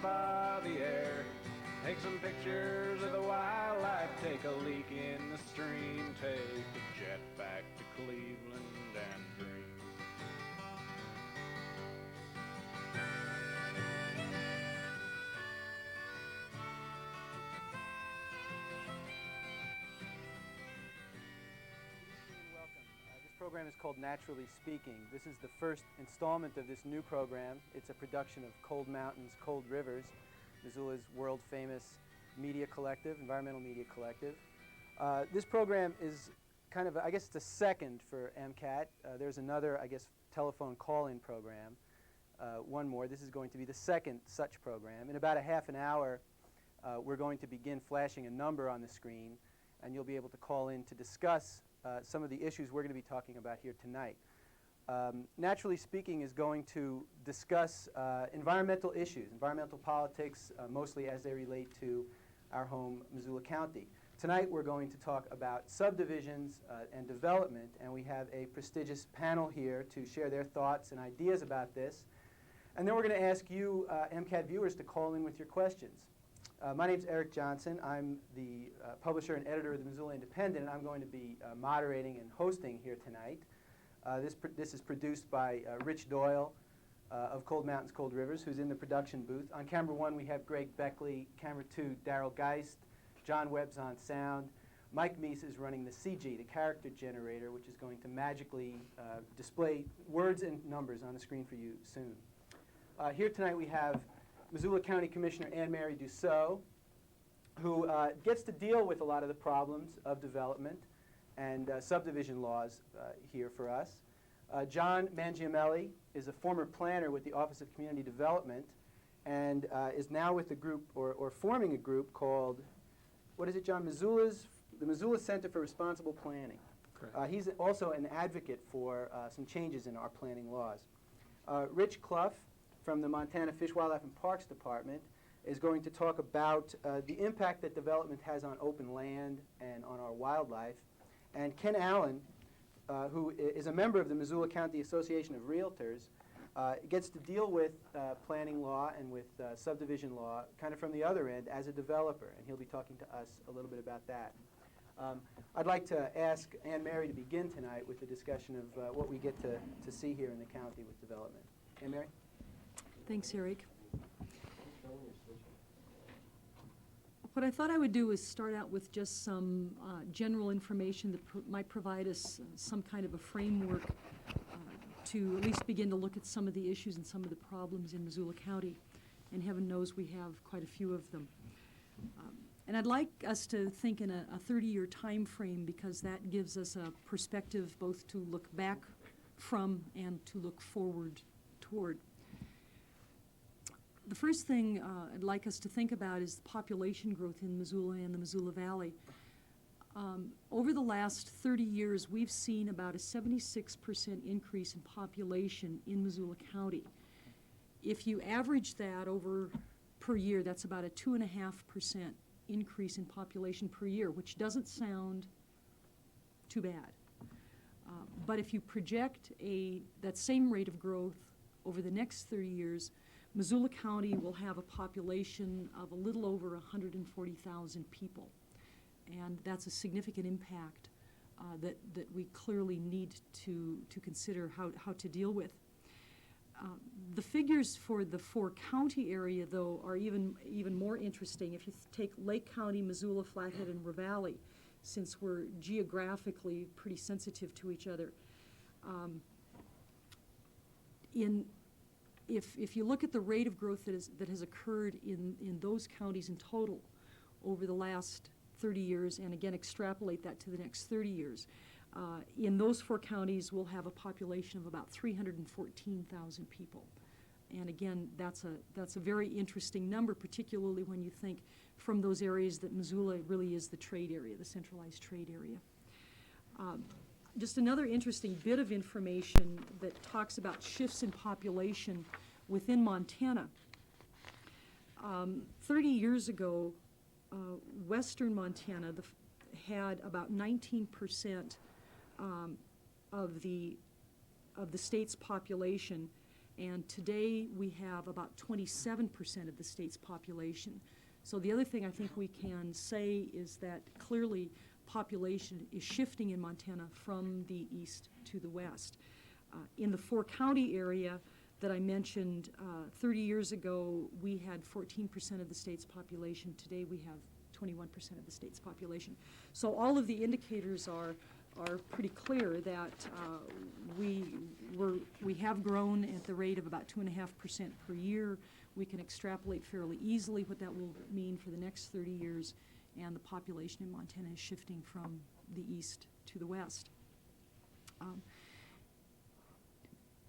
by the air. Take some pictures of the wildlife, take a leak in the stream, take a jet back to Cleveland and dream. This program is called Naturally Speaking. This is the first installment of this new program. It's a production of Cold Mountains, Cold Rivers, Missoula's world-famous media collective, environmental media collective. This program is kind of, I guess it's a second for MCAT. There's another, I guess, telephone call-in program, one more. This is going to be the second such program. In about a half an hour, we're going to begin flashing a number on the screen, and you'll be able to call in to discuss some of the issues we're going to be talking about here tonight. Naturally Speaking is going to discuss environmental issues, environmental politics, mostly as they relate to our home, Missoula County. Tonight we're going to talk about subdivisions and development, and we have a prestigious panel here to share their thoughts and ideas about this. And then we're going to ask you, MCAT viewers, to call in with your questions. My name's Eric Johnson. I'm the publisher and editor of the Missoula Independent, and I'm going to be moderating and hosting here tonight. This is produced by Rich Doyle of Cold Mountains, Cold Rivers, who's in the production booth. On camera 1, we have Greg Beckley. Camera 2, Daryl Geist. John Webb's on sound. Mike Meese is running the CG, the character generator, which is going to magically display words and numbers on the screen for you soon. Here tonight we have Missoula County Commissioner Anne Mary Dussault, who gets to deal with a lot of the problems of development and subdivision laws here for us. John Mangiamelli is a former planner with the Office of Community Development and is now with a group, or forming a group called, what is it, John? The Missoula Center for Responsible Planning. Correct. He's also an advocate for some changes in our planning laws. Rich Clough from the Montana Fish, Wildlife, and Parks Department is going to talk about the impact that development has on open land and on our wildlife. And Ken Allen, who is a member of the Missoula County Association of Realtors, gets to deal with planning law and with subdivision law kind of from the other end as a developer, and he'll be talking to us a little bit about that. I'd like to ask Anne Mary to begin tonight with a discussion of what we get to see here in the county with development. Anne Mary? Thanks, Eric. What I thought I would do is start out with just some general information that might provide us some kind of a framework to at least begin to look at some of the issues and some of the problems in Missoula County. And heaven knows we have quite a few of them. And I'd like us to think in a 30-year time frame, because that gives us a perspective both to look back from and to look forward toward. The first thing I'd like us to think about is the population growth in Missoula and the Missoula Valley. Over the last 30 years, we've seen about a 76% increase in population in Missoula County. If you average that over per year, that's about a 2.5% increase in population per year, which doesn't sound too bad. But if you project that same rate of growth over the next 30 years, Missoula County will have a population of a little over 140,000 people. And that's a significant impact that we clearly need to consider how to deal with. The figures for the four-county area, though, are even more interesting. If you take Lake County, Missoula, Flathead, and Ravalli, since we're geographically pretty sensitive to each other, if you look at the rate of growth that has occurred in those counties in total over the last 30 years, and again extrapolate that to the next 30 years, in those four counties we'll have a population of about 314,000 people. And again, that's a very interesting number, particularly when you think from those areas that Missoula really is the trade area, the centralized trade area. Just another interesting bit of information that talks about shifts in population within Montana. 30 years ago, western Montana had about 19% of the state's population And today we have about 27% of the state's population. So the other thing I think we can say is that clearly population is shifting in Montana from the east to the west. In the four-county area that I mentioned, 30 years ago, we had 14% of the state's population. Today we have 21% of the state's population. So all of the indicators are pretty clear that we have grown at the rate of about 2.5% per year. We can extrapolate fairly easily what that will mean for the next 30 years, and the population in Montana is shifting from the east to the west.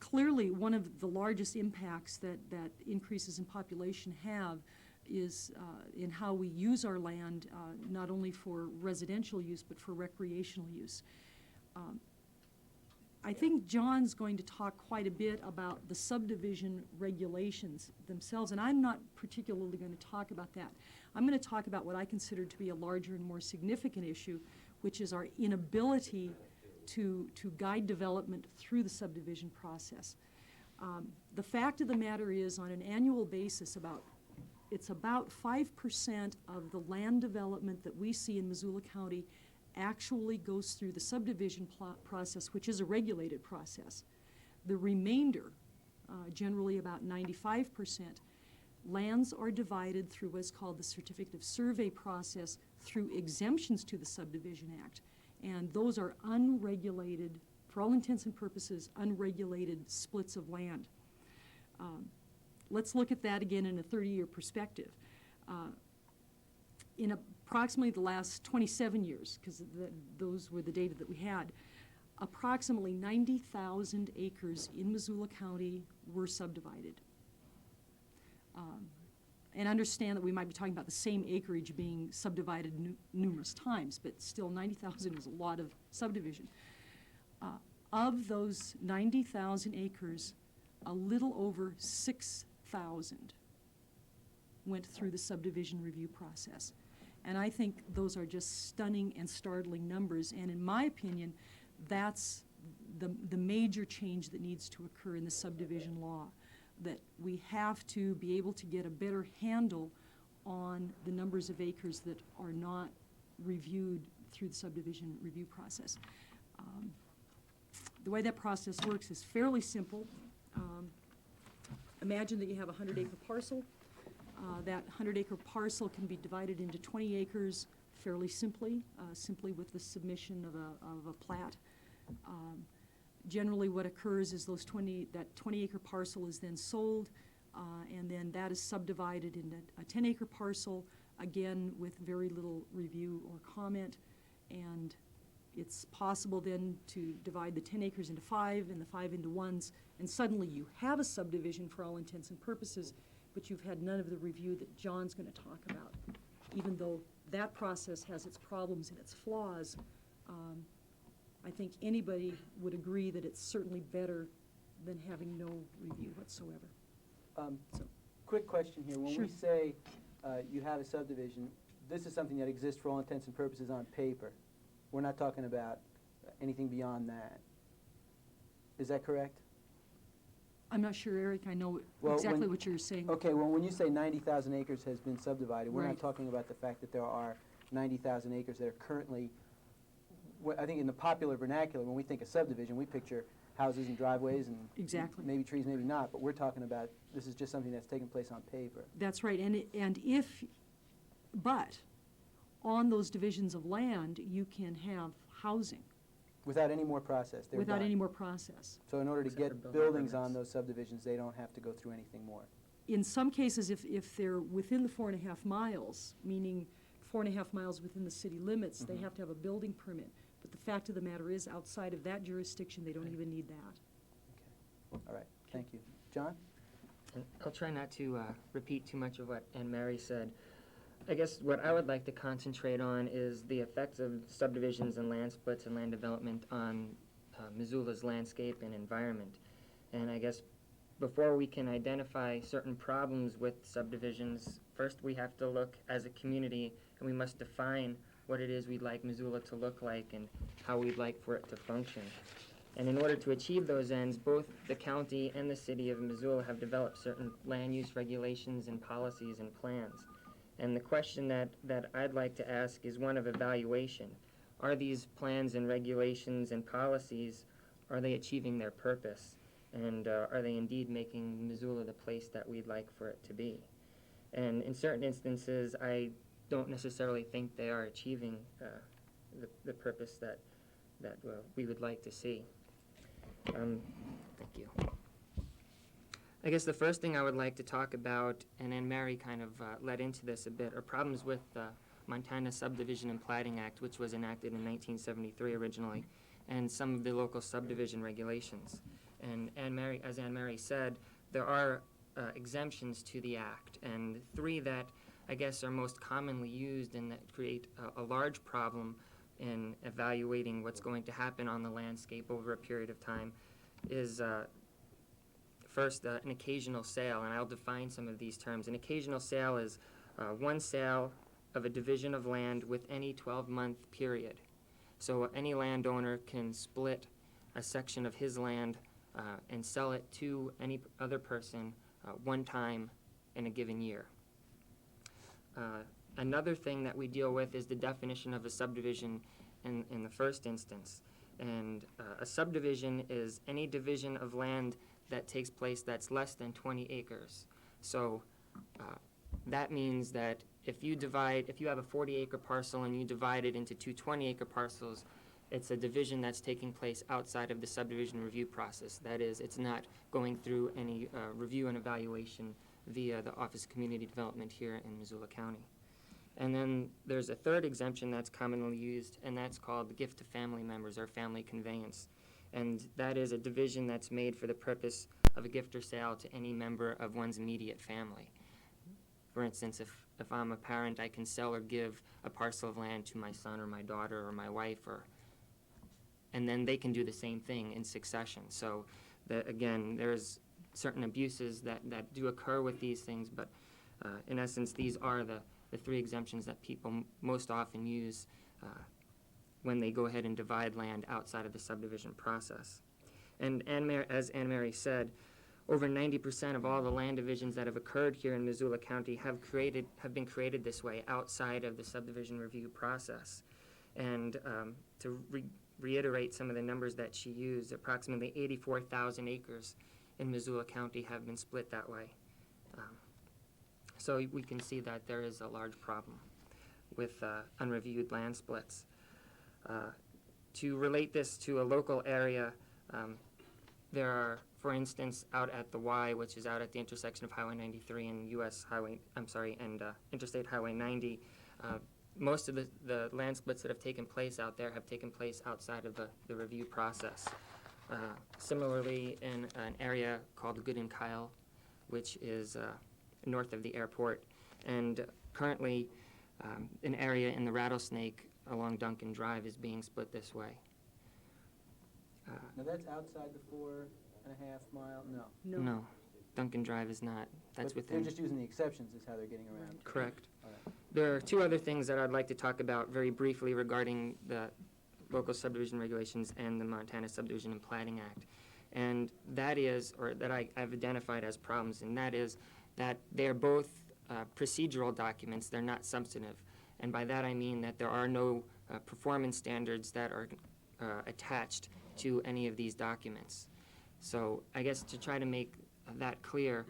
Clearly, one of the largest impacts that increases in population have is in how we use our land, not only for residential use, but for recreational use. I think John's going to talk quite a bit about the subdivision regulations themselves, and I'm not particularly going to talk about that. I'm going to talk about what I consider to be a larger and more significant issue, which is our inability to guide development through the subdivision process. The fact of the matter is, on an annual basis, it's about 5% of the land development that we see in Missoula County actually goes through the subdivision process, which is a regulated process. The remainder, generally about 95%, lands are divided through what's called the Certificate of Survey process through exemptions to the Subdivision Act. And those are unregulated, for all intents and purposes, unregulated splits of land. Let's look at that again in a 30-year perspective. In approximately the last 27 years, because those were the data that we had, approximately 90,000 acres in Missoula County were subdivided. And understand that we might be talking about the same acreage being subdivided numerous times, but still 90,000 is a lot of subdivision. Of those 90,000 acres, a little over 6,000 went through the subdivision review process. And I think those are just stunning and startling numbers, and in my opinion, that's the major change that needs to occur in the subdivision law, that we have to be able to get a better handle on the numbers of acres that are not reviewed through the subdivision review process. The way that process works is fairly simple. Imagine that you have a 100-acre parcel. That 100-acre parcel can be divided into 20 acres fairly simply with the submission of a plat. Generally what occurs is that 20-acre parcel is then sold, and then that is subdivided into a 10-acre parcel, again with very little review or comment, and it's possible then to divide the 10 acres into 5 and the 5 into 1s, and suddenly you have a subdivision for all intents and purposes, but you've had none of the review that John's going to talk about. Even though that process has its problems and its flaws, I think anybody would agree that it's certainly better than having no review whatsoever. Quick question here. When Sure. we say you have a subdivision, this is something that exists for all intents and purposes on paper. We're not talking about anything beyond that. Is that correct? I'm not sure, Eric, I know Well, exactly when- what you're saying. Okay, well, when you say 90,000 acres has been subdivided, we're not Right. talking about the fact that there are 90,000 acres that are currently, I think in the popular vernacular, when we think of subdivision, we picture houses and driveways and Exactly. maybe trees, maybe not, but we're talking about, this is just something that's taking place on paper. That's right, but on those divisions of land, you can have housing Without any more process, they're without done. any more process. So in order to Except for get building buildings on permits. those subdivisions, they don't have to go through anything more. In some cases, if they're within the 4.5 miles, meaning 4.5 miles within the city limits, they Mhm. have to have a building permit. But the fact of the matter is, outside of that jurisdiction, they don't even need that. Okay, all right, thank you. John? And I'll try not to repeat too much of what Anne Mary said. I guess what I would like to concentrate on is the effects of subdivisions and land splits and land development on Missoula's landscape and environment. And I guess before we can identify certain problems with subdivisions, first we have to look as a community, and we must define what it is we'd like Missoula to look like and how we'd like for it to function. And in order to achieve those ends, both the county and the city of Missoula have developed certain land use regulations and policies and plans. And the question that I'd like to ask is one of evaluation. Are these plans and regulations and policies, are they achieving their purpose? And are they indeed making Missoula the place that we'd like for it to be? And in certain instances, I don't necessarily think they are achieving the purpose that we would like to see. Thank you. I guess the first thing I would like to talk about, and then Mary kind of led into this a bit, are problems with the Montana Subdivision and Platting Act, which was enacted in 1973 originally, and some of the local subdivision regulations. And as Anne Mary said, there are exemptions to the act, and three that I guess are most commonly used and that create a large problem in evaluating what's going to happen on the landscape over a period of time is first an occasional sale, and I'll define some of these terms. An occasional sale is one sale of a division of land with any 12-month period. So any landowner can split a section of his land and sell it to any other person one time in a given year. Another thing that we deal with is the definition of a subdivision in the first instance. And a subdivision is any division of land that takes place that's less than 20 acres. So that means that if you have a 40-acre parcel and you divide it into two 20-acre parcels, it's a division that's taking place outside of the subdivision review process. That is, it's not going through any review and evaluation via the Office of Community Development here in Missoula County. And then there's a third exemption that's commonly used, and that's called the gift to family members or family conveyance. And that is a division that's made for the purpose of a gift or sale to any member of one's immediate family. For instance, if I'm a parent, I can sell or give a parcel of land to my son or my daughter or my wife, and then they can do the same thing in succession. So, again, there's certain abuses that do occur with these things, but in essence, these are the three exemptions that people most often use when they go ahead and divide land outside of the subdivision process. And as Anne Mary said, over 90% of all the land divisions that have occurred here in Missoula County have been created this way, outside of the subdivision review process. And to reiterate some of the numbers that she used, approximately 84,000 acres in Missoula County have been split that way. So we can see that there is a large problem with unreviewed land splits. To relate this to a local area, there are, for instance, out at the Y, which is out at the intersection of Highway 93 and Interstate Highway 90, most of the land splits that have taken place out there have taken place outside of the review process. Similarly, in an area called Good and Kyle, which is north of the airport, and currently an area in the Rattlesnake along Duncan Drive is being split this way. Now that's outside the 4.5 mile? No. No, Duncan Drive is not. That's but within. They're just using the exceptions is how they're getting around. Correct. All right. There are two other things that I'd like to talk about very briefly regarding the local subdivision regulations and the Montana Subdivision and Platting Act. And that is, or that I've identified as problems, and that is that they're both procedural documents, they're not substantive. And by that I mean that there are no performance standards that are attached to any of these documents. So I guess to try to make that clear,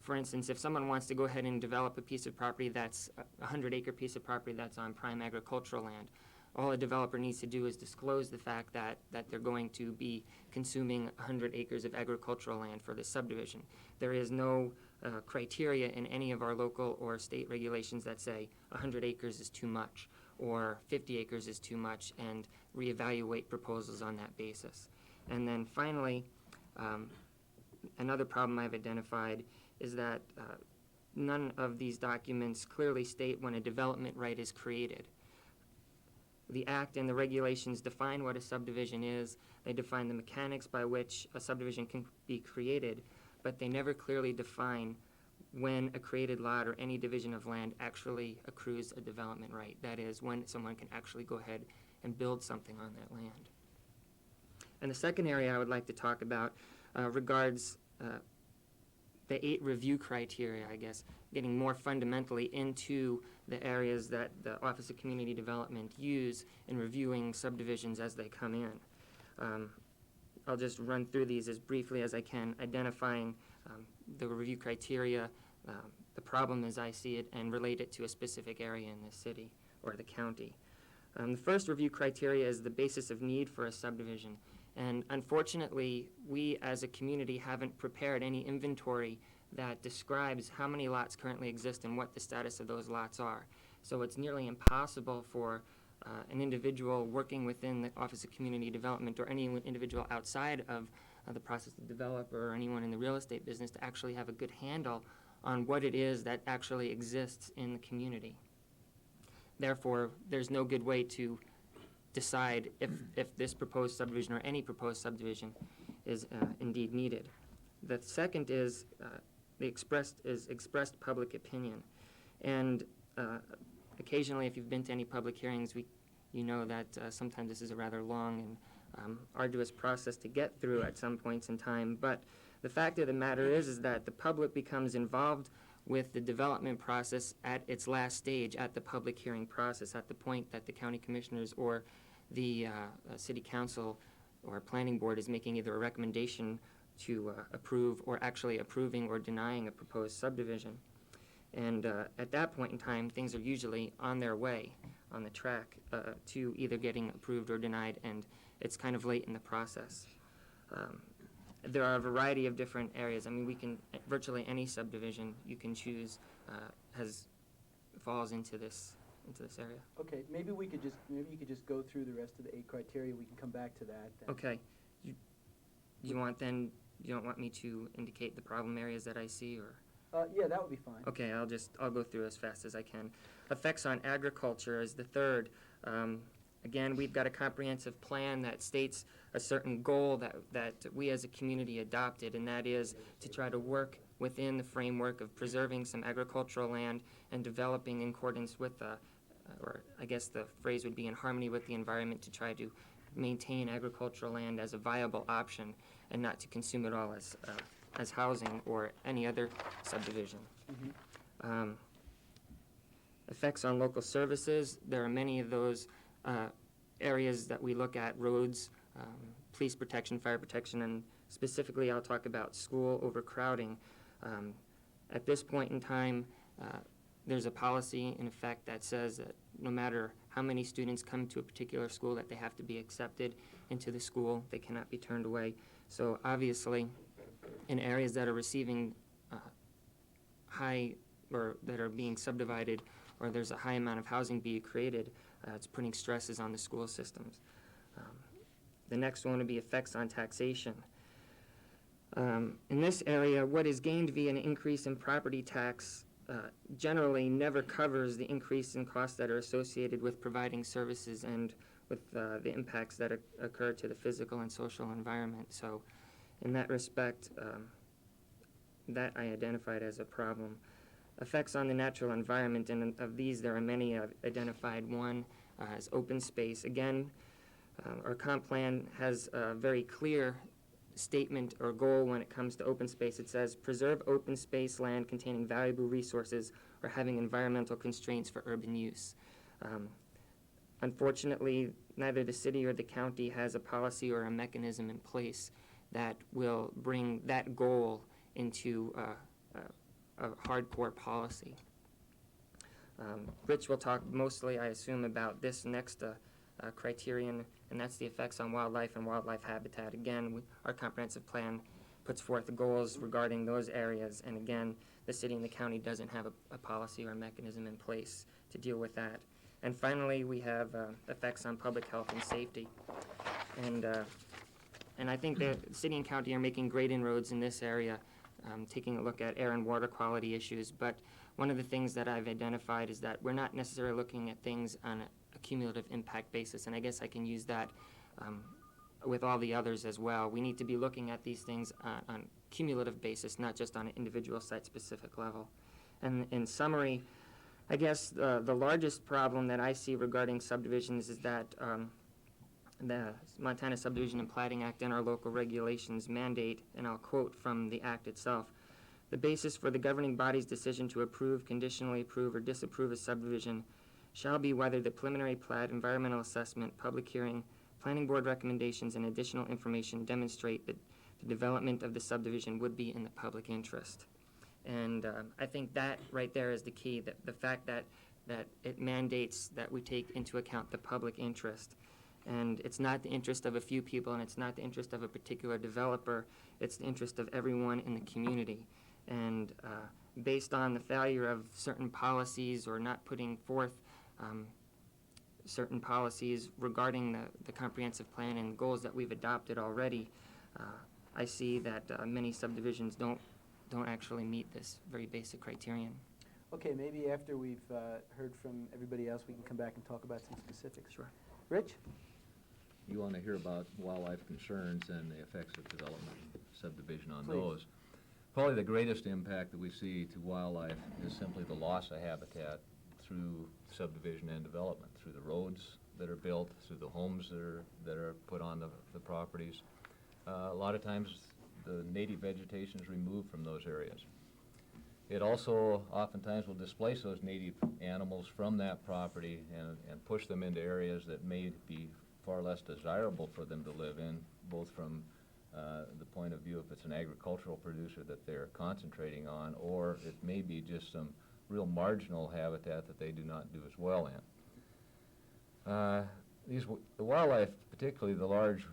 for instance, if someone wants to go ahead and develop a piece of property that's a 100-acre piece of property that's on prime agricultural land, all a developer needs to do is disclose the fact that they're going to be consuming 100 acres of agricultural land for this subdivision. There is no criteria in any of our local or state regulations that say 100 acres is too much or 50 acres is too much, and reevaluate proposals on that basis. And then finally, another problem I've identified is that none of these documents clearly state when a development right is created. The Act and the regulations define what a subdivision is. They define the mechanics by which a subdivision can be created, but they never clearly define when a created lot or any division of land actually accrues a development right. That is, when someone can actually go ahead and build something on that land. And the second area I would like to talk about regards the 8 review criteria, I guess, getting more fundamentally into the areas that the Office of Community Development use in reviewing subdivisions as they come in. I'll just run through these as briefly as I can, identifying the review criteria, the problem as I see it, and relate it to a specific area in the city or the county. The first review criteria is the basis of need for a subdivision. And unfortunately, we as a community haven't prepared any inventory that describes how many lots currently exist and what the status of those lots are. So it's nearly impossible for an individual working within the Office of Community Development or any individual outside of the process of developer or anyone in the real estate business to actually have a good handle on what it is that actually exists in the community. Therefore, there's no good way to decide if this proposed subdivision or any proposed subdivision is indeed needed. The second is expressed public opinion. And occasionally, if you've been to any public hearings, you know that sometimes this is a rather long and arduous process to get through at some points in time. But the fact of the matter is that the public becomes involved with the development process at its last stage, at the public hearing process, at the point that the county commissioners or the city council or planning board is making either a recommendation to approve or actually approving or denying a proposed subdivision. And at that point in time, things are usually on their way, on the track to either getting approved or denied, and it's kind of late in the process. There are a variety of different areas. I mean, virtually any subdivision you can choose falls into this area. Okay, maybe you could just go through the rest of the 8 criteria. We can come back to that then. Okay. You don't want me to indicate the problem areas that I see, or? Yeah, that would be fine. Okay, I'll go through as fast as I can. Effects on agriculture is the third. Again, we've got a comprehensive plan that states a certain goal that we as a community adopted, and that is to try to work within the framework of preserving some agricultural land and developing in accordance with, or I guess the phrase would be in harmony with the environment, to try to maintain agricultural land as a viable option and not to consume it all as housing or any other subdivision. Mm-hmm. Effects on local services, there are many of those areas that we look at: roads, police protection, fire protection, and specifically I'll talk about school overcrowding. At this point in time, there's a policy in effect that says that no matter how many students come to a particular school, that they have to be accepted into the school. They cannot be turned away. So obviously, in areas that are receiving high, or that are being subdivided, or there's a high amount of housing being created, it's putting stresses on the school systems. The next one would be effects on taxation. In this area, what is gained via an increase in property tax generally never covers the increase in costs that are associated with providing services and with the impacts that occur to the physical and social environment. So in that respect, that I identified as a problem. Effects on the natural environment, and of these there are many I've identified. One is open space. Again, our comp plan has a very clear statement or goal when it comes to open space. It says, preserve open space land containing valuable resources or having environmental constraints for urban use. Unfortunately, neither the city or the county has a policy or a mechanism in place that will bring that goal into a hardcore policy. Rich will talk mostly, I assume, about this next criterion, and that's the effects on wildlife and wildlife habitat. Again, our comprehensive plan puts forth the goals regarding those areas, and again, the city and the county doesn't have a policy or a mechanism in place to deal with that. And finally, we have effects on public health and safety. And I think the city and county are making great inroads in this area, taking a look at air and water quality issues. But one of the things that I've identified is that we're not necessarily looking at things on a cumulative impact basis, and I guess I can use that with all the others as well. We need to be looking at these things on a cumulative basis, not just on an individual site-specific level. And in summary, I guess the largest problem that I see regarding subdivisions is that the Montana Subdivision and Plating Act and our local regulations mandate, and I'll quote from the act itself, "The basis for the governing body's decision to approve, conditionally approve, or disapprove a subdivision shall be whether the preliminary plat, environmental assessment, public hearing, planning board recommendations, and additional information demonstrate that the development of the subdivision would be in the public interest." And I think that right there is the key, that the fact that it mandates that we take into account the public interest. And it's not the interest of a few people, and it's not the interest of a particular developer. It's the interest of everyone in the community. And based on the failure of certain policies or not putting forth certain policies regarding the comprehensive plan and goals that we've adopted already, I see that many subdivisions don't actually meet this very basic criterion. Okay, maybe after we've heard from everybody else, we can come back and talk about some specifics. Sure. Rich? You want to hear about wildlife concerns and the effects of development subdivision on Please. those. Probably the greatest impact that we see to wildlife is simply the loss of habitat through subdivision and development, through the roads that are built, through the homes that are put on the properties. A lot of times the native vegetation is removed from those areas. It also oftentimes will displace those native animals from that property and push them into areas that may be far less desirable for them to live in, both from the point of view if it's an agricultural producer that they're concentrating on, or it may be just some real marginal habitat that they do not do as well in. The wildlife, particularly the large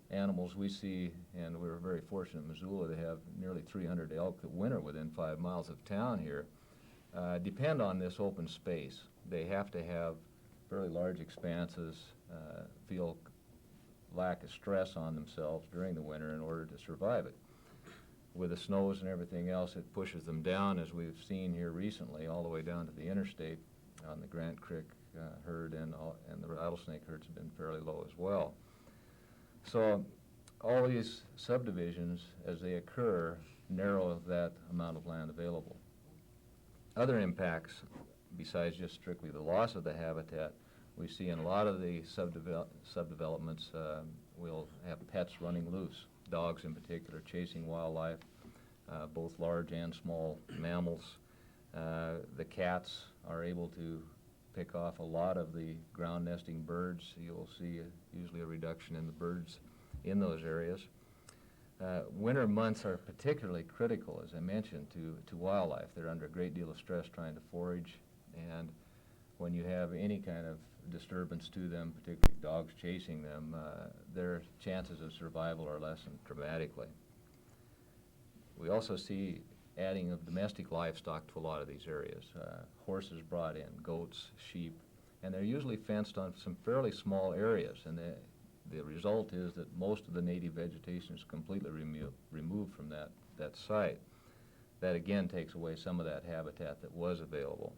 animals we see, and we're very fortunate in Missoula to have nearly 300 elk that winter within 5 miles of town here, depend on this open space. They have to have fairly large expanses, feel lack of stress on themselves during the winter in order to survive it. With the snows and everything else, it pushes them down, as we've seen here recently, all the way down to the interstate on the Grant Creek herd, and the rattlesnake herds have been fairly low as well. So all these subdivisions, as they occur, narrow that amount of land available. Other impacts, besides just strictly the loss of the habitat, we see in a lot of the subdevelopments, we'll have pets running loose, dogs in particular, chasing wildlife, both large and small mammals. The cats are able to pick off a lot of the ground nesting birds. You'll see usually a reduction in the birds in those areas. Winter months are particularly critical, as I mentioned, to wildlife. They're under a great deal of stress trying to forage, and when you have any kind of disturbance to them, particularly dogs chasing them, their chances of survival are lessened dramatically. We also see adding of domestic livestock to a lot of these areas. Horses brought in, goats, sheep, and they're usually fenced on some fairly small areas, and the result is that most of the native vegetation is completely removed from that site. That again takes away some of that habitat that was available.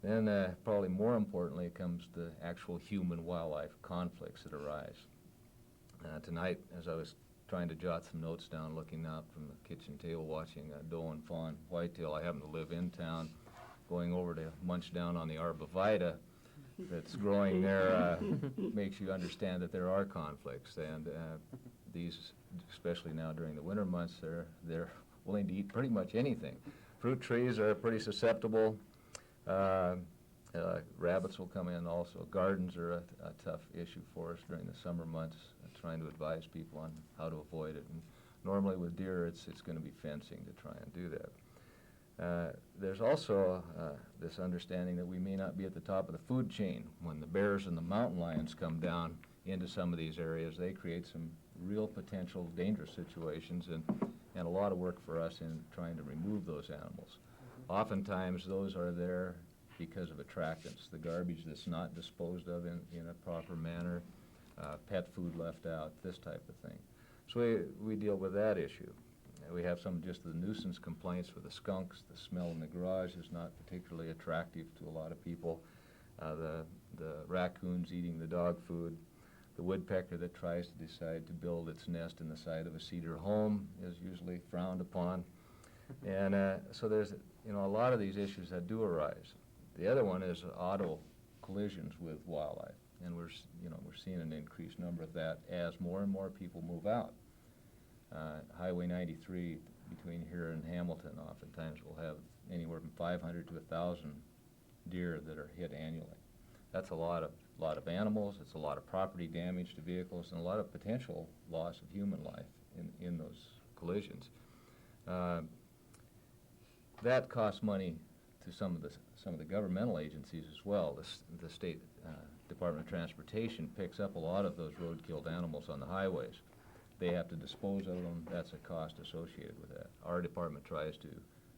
Then probably more importantly comes the actual human-wildlife conflicts that arise. Tonight, as I was trying to jot some notes down, looking out from the kitchen table, watching doe and fawn whitetail, I happen to live in town, going over to munch down on the arborvitae that's growing there makes you understand that there are conflicts, and these, especially now during the winter months, they're willing to eat pretty much anything. Fruit trees are pretty susceptible. Rabbits will come in also. Gardens are a tough issue for us during the summer months, trying to advise people on how to avoid it. And normally with deer, it's going to be fencing to try and do that. There's also this understanding that we may not be at the top of the food chain. When the bears and the mountain lions come down into some of these areas, they create some real potential dangerous situations, and a lot of work for us in trying to remove those animals. Oftentimes those are there because of attractants, the garbage that's not disposed of in a proper manner, pet food left out, this type of thing. So we deal with that issue. We have some just the nuisance complaints with the skunks. The smell in the garage is not particularly attractive to a lot of people. The raccoons eating the dog food. The woodpecker that tries to decide to build its nest in the side of a cedar home is usually frowned upon. And so there's a lot of these issues that do arise. The other one is auto collisions with wildlife. and we're seeing an increased number of that as more and more people move out. Highway 93 between here and Hamilton oftentimes will have anywhere from 500 to 1,000 deer that are hit annually. That's a lot of animals. It's a lot of property damage to vehicles, and a lot of potential loss of human life in those collisions. That costs money to some of the governmental agencies as well. The state Department of Transportation picks up a lot of those road-killed animals on the highways. They have to dispose of them. That's a cost associated with that. Our department tries to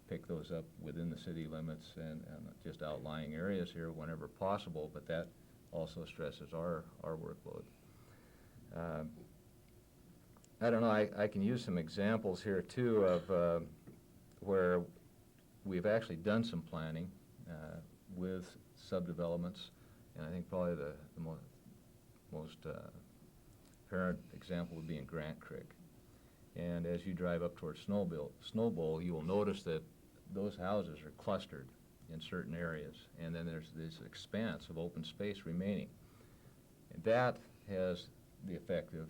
pick those up within the city limits and just outlying areas here whenever possible, but that also stresses our workload. I don't know, I can use some examples here too of where we've actually done some planning with subdevelopments, and I think probably the most apparent example would be in Grant Creek. And as you drive up towards Snowbowl, you will notice that those houses are clustered in certain areas, and then there's this expanse of open space remaining. And that has the effect of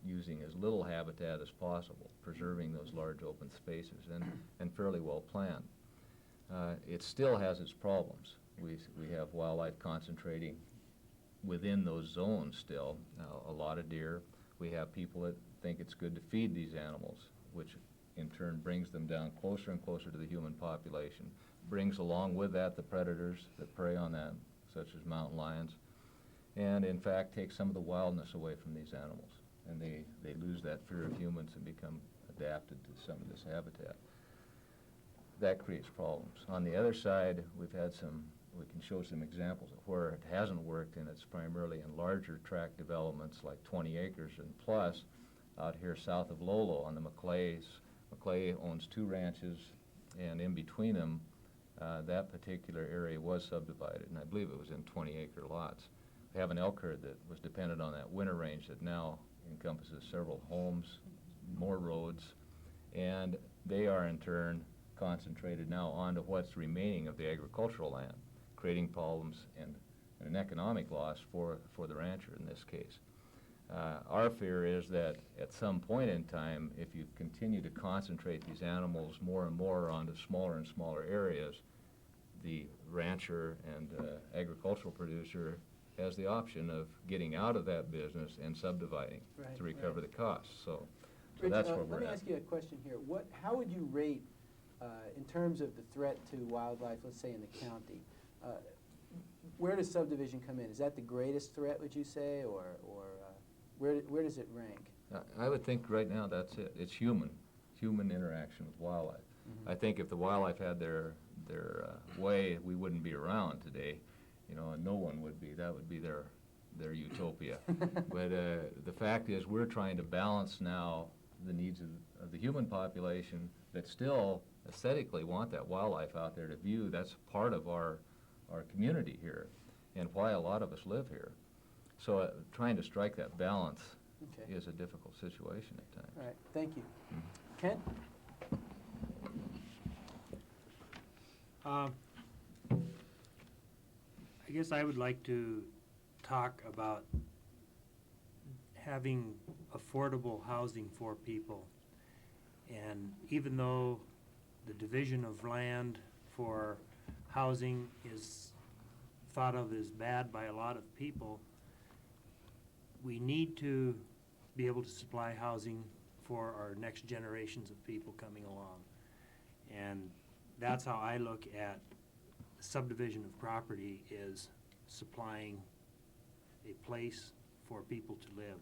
using as little habitat as possible, preserving those large open spaces, and fairly well planned. It still has its problems. We have wildlife concentrating within those zones still, a lot of deer. We have people that think it's good to feed these animals, which in turn brings them down closer and closer to the human population, brings along with that the predators that prey on them, such as mountain lions, and in fact takes some of the wildness away from these animals, and they lose that fear of humans and become adapted to some of this habitat. That creates problems. On the other side, we can show some examples of where it hasn't worked, and it's primarily in larger tract developments like 20 acres and plus out here south of Lolo on the McClays. McClay owns 2 ranches, and in between them, that particular area was subdivided, and I believe it was in 20-acre lots. We have an elk herd that was dependent on that winter range that now encompasses several homes, more roads, and they are in turn concentrated now onto what's remaining of the agricultural land, creating problems and an economic loss for the rancher in this case. Our fear is that at some point in time, if you continue to concentrate these animals more and more onto smaller and smaller areas, the rancher and agricultural producer has the option of getting out of that business and subdividing to recover the costs. So Rich, that's where we're let me at. ask you a question here. How would you rate, in terms of the threat to wildlife, let's say in the county, where does subdivision come in? Is that the greatest threat, would you say, or where does it rank? I would think right now that's it. It's human interaction with wildlife. Mm-hmm. I think if the wildlife had their way, we wouldn't be around today, and no one would be. That would be their utopia. But the fact is, we're trying to balance now the needs of the human population that still aesthetically want that wildlife out there to view. That's part of our community here and why a lot of us live here. So trying to strike that balance is a difficult situation at times. All right, thank you. Mm-hmm. Kent? I guess I would like to talk about having affordable housing for people. And even though the division of land for housing is thought of as bad by a lot of people, we need to be able to supply housing for our next generations of people coming along. And that's how I look at subdivision of property, is supplying a place for people to live.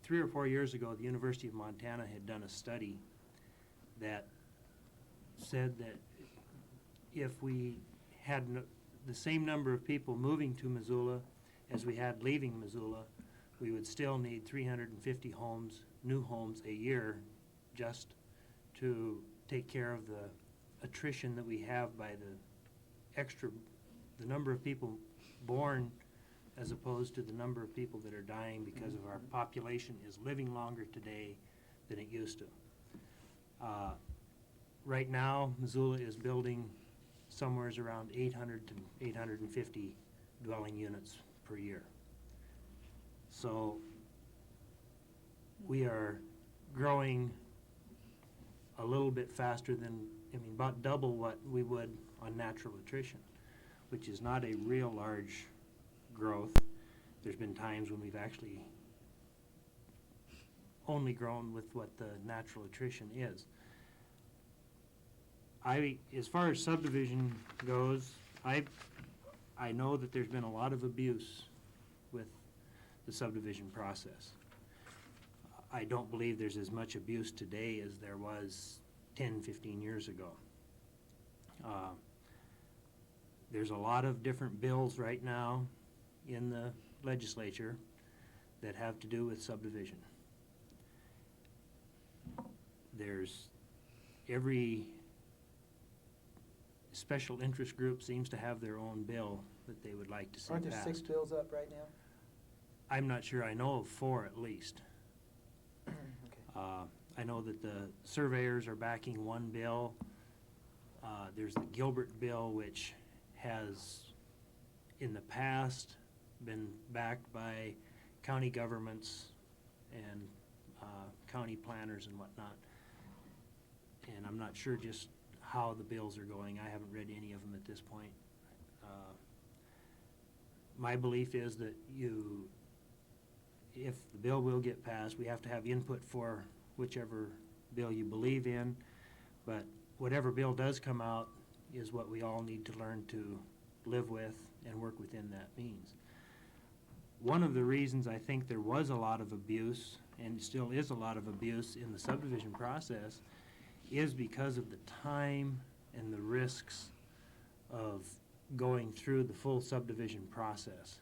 3 or 4 years ago, the University of Montana had done a study that said that if we had the same number of people moving to Missoula as we had leaving Missoula, we would still need 350 homes, new homes a year, just to take care of the attrition that we have by the number of people born as opposed to the number of people that are dying because of our population is living longer today than it used to. Right now, Missoula is building somewhere's around 800 to 850 dwelling units per year. So we are growing a little bit faster than, about double what we would on natural attrition, which is not a real large growth. There's been times when we've actually only grown with what the natural attrition is. As far as subdivision goes, I know that there's been a lot of abuse with the subdivision process. I don't believe there's as much abuse today as there was 10, 15 years ago. There's a lot of different bills right now in the legislature that have to do with subdivision. There's every special interest group seems to have their own bill that they would like to see Aren't there passed. 6 bills up right now? I'm not sure. I know of 4 at least. Okay. I know that the surveyors are backing one bill. There's the Gilbert bill, which has in the past been backed by county governments and county planners and whatnot. And I'm not sure just how the bills are going. I haven't read any of them at this point. My belief is that if the bill will get passed, we have to have input for whichever bill you believe in, but whatever bill does come out is what we all need to learn to live with and work within that means. One of the reasons I think there was a lot of abuse, and still is a lot of abuse in the subdivision process, is because of the time and the risks of going through the full subdivision process.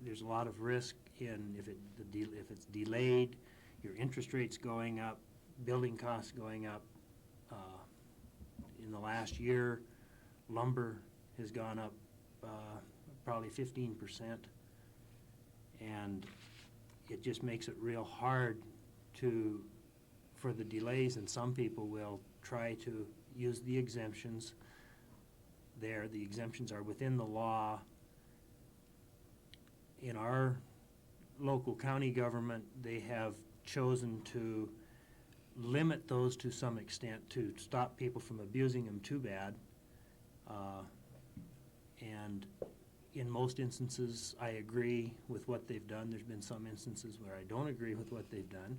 There's a lot of risk in if it's delayed, your interest rates going up, building costs going up. In the last year, lumber has gone up probably 15%, and it just makes it real hard for the delays, and some people will try to use the exemptions there. The exemptions are within the law. In our local county government, they have chosen to limit those to some extent to stop people from abusing them too bad. And in most instances, I agree with what they've done. There's been some instances where I don't agree with what they've done.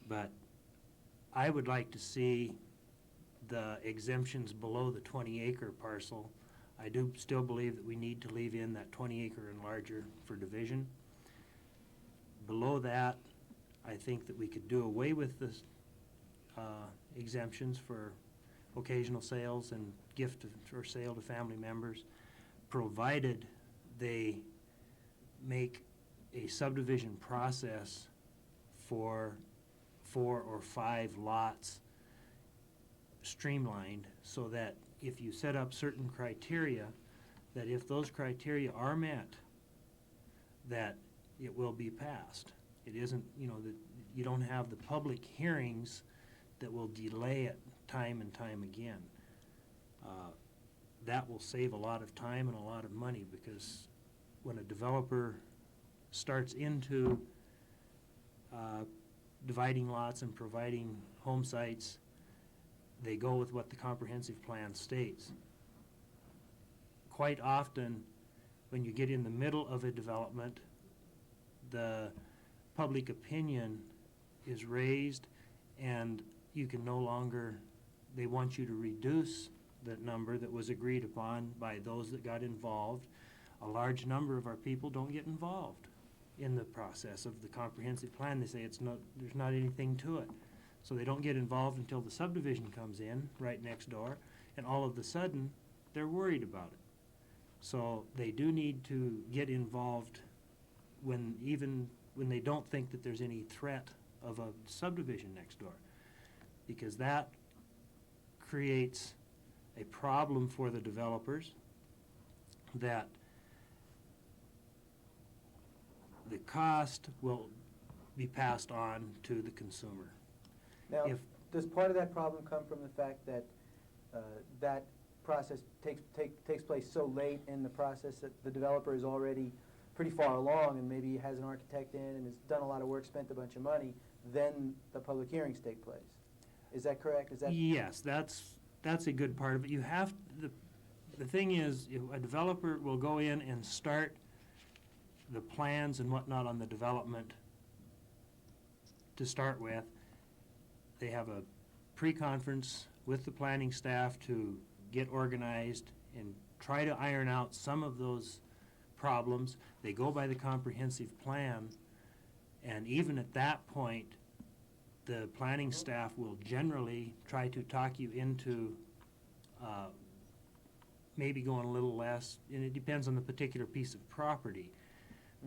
But I would like to see the exemptions below the 20-acre parcel. I do still believe that we need to leave in that 20-acre and larger for division. Below that, I think that we could do away with the exemptions for occasional sales and gift or sale to family members, provided they make a subdivision process for 4 or 5 lots streamlined, so that if you set up certain criteria, that if those criteria are met, that it will be passed. It isn't, that you don't have the public hearings that will delay it time and time again. That will save a lot of time and a lot of money, because when a developer starts into dividing lots and providing home sites, they go with what the comprehensive plan states. Quite often, when you get in the middle of a development, the public opinion is raised, and you can no longer, they want you to reduce that number that was agreed upon by those that got involved. A large number of our people don't get involved in the process of the comprehensive plan. They say there's not anything to it. So they don't get involved until the subdivision comes in right next door, and all of a sudden, they're worried about it. So they do need to get involved even when they don't think that there's any threat of a subdivision next door, because that creates a problem for the developers, that the cost will be passed on to the consumer. Now, If- does part of that problem come from the fact that that process takes place so late in the process that the developer is already pretty far along and maybe has an architect in and has done a lot of work, spent a bunch of money, then the public hearings take place. Is that correct? Is that? Yes, that's a good part of it. You have, the thing is, a developer will go in and start the plans and whatnot on the development to start with. They have a pre-conference with the planning staff to get organized and try to iron out some of those problems. They go by the comprehensive plan, and even at that point, the planning staff will generally try to talk you into maybe going a little less, and it depends on the particular piece of property.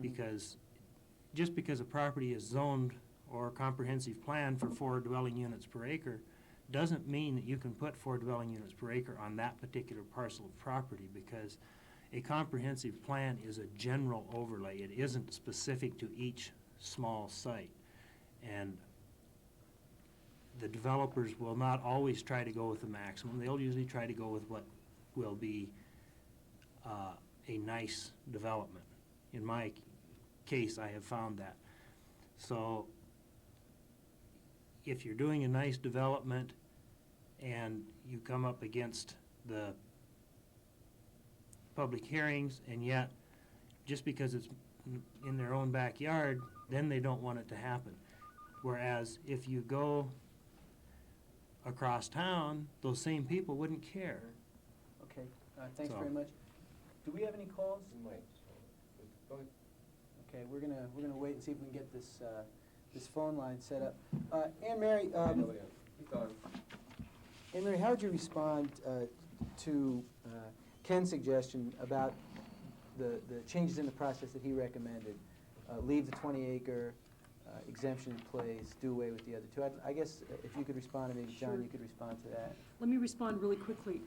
Because just because a property is zoned or comprehensive plan for 4 dwelling units per acre doesn't mean that you can put 4 dwelling units per acre on that particular parcel of property, because a comprehensive plan is a general overlay. It isn't specific to each small site. And the developers will not always try to go with the maximum. They'll usually try to go with what will be a nice development. In my case, I have found that. So if you're doing a nice development and you come up against the public hearings, and yet just because it's in their own backyard, then they don't want it to happen. Whereas if you go across town, those same people wouldn't care. Okay, thanks So- very much. Do we have any calls? You might. Go ahead. Okay, we're gonna wait and see if we can get this this phone line set up. Anne Mary, Keep going. Anne Mary, how would you respond to Ken's suggestion about the changes in the process that he recommended? Leave the 20-acre exemption in place, do away with the other two. I guess if you could respond, and maybe John, Sure. you could respond to that. Let me respond really quickly.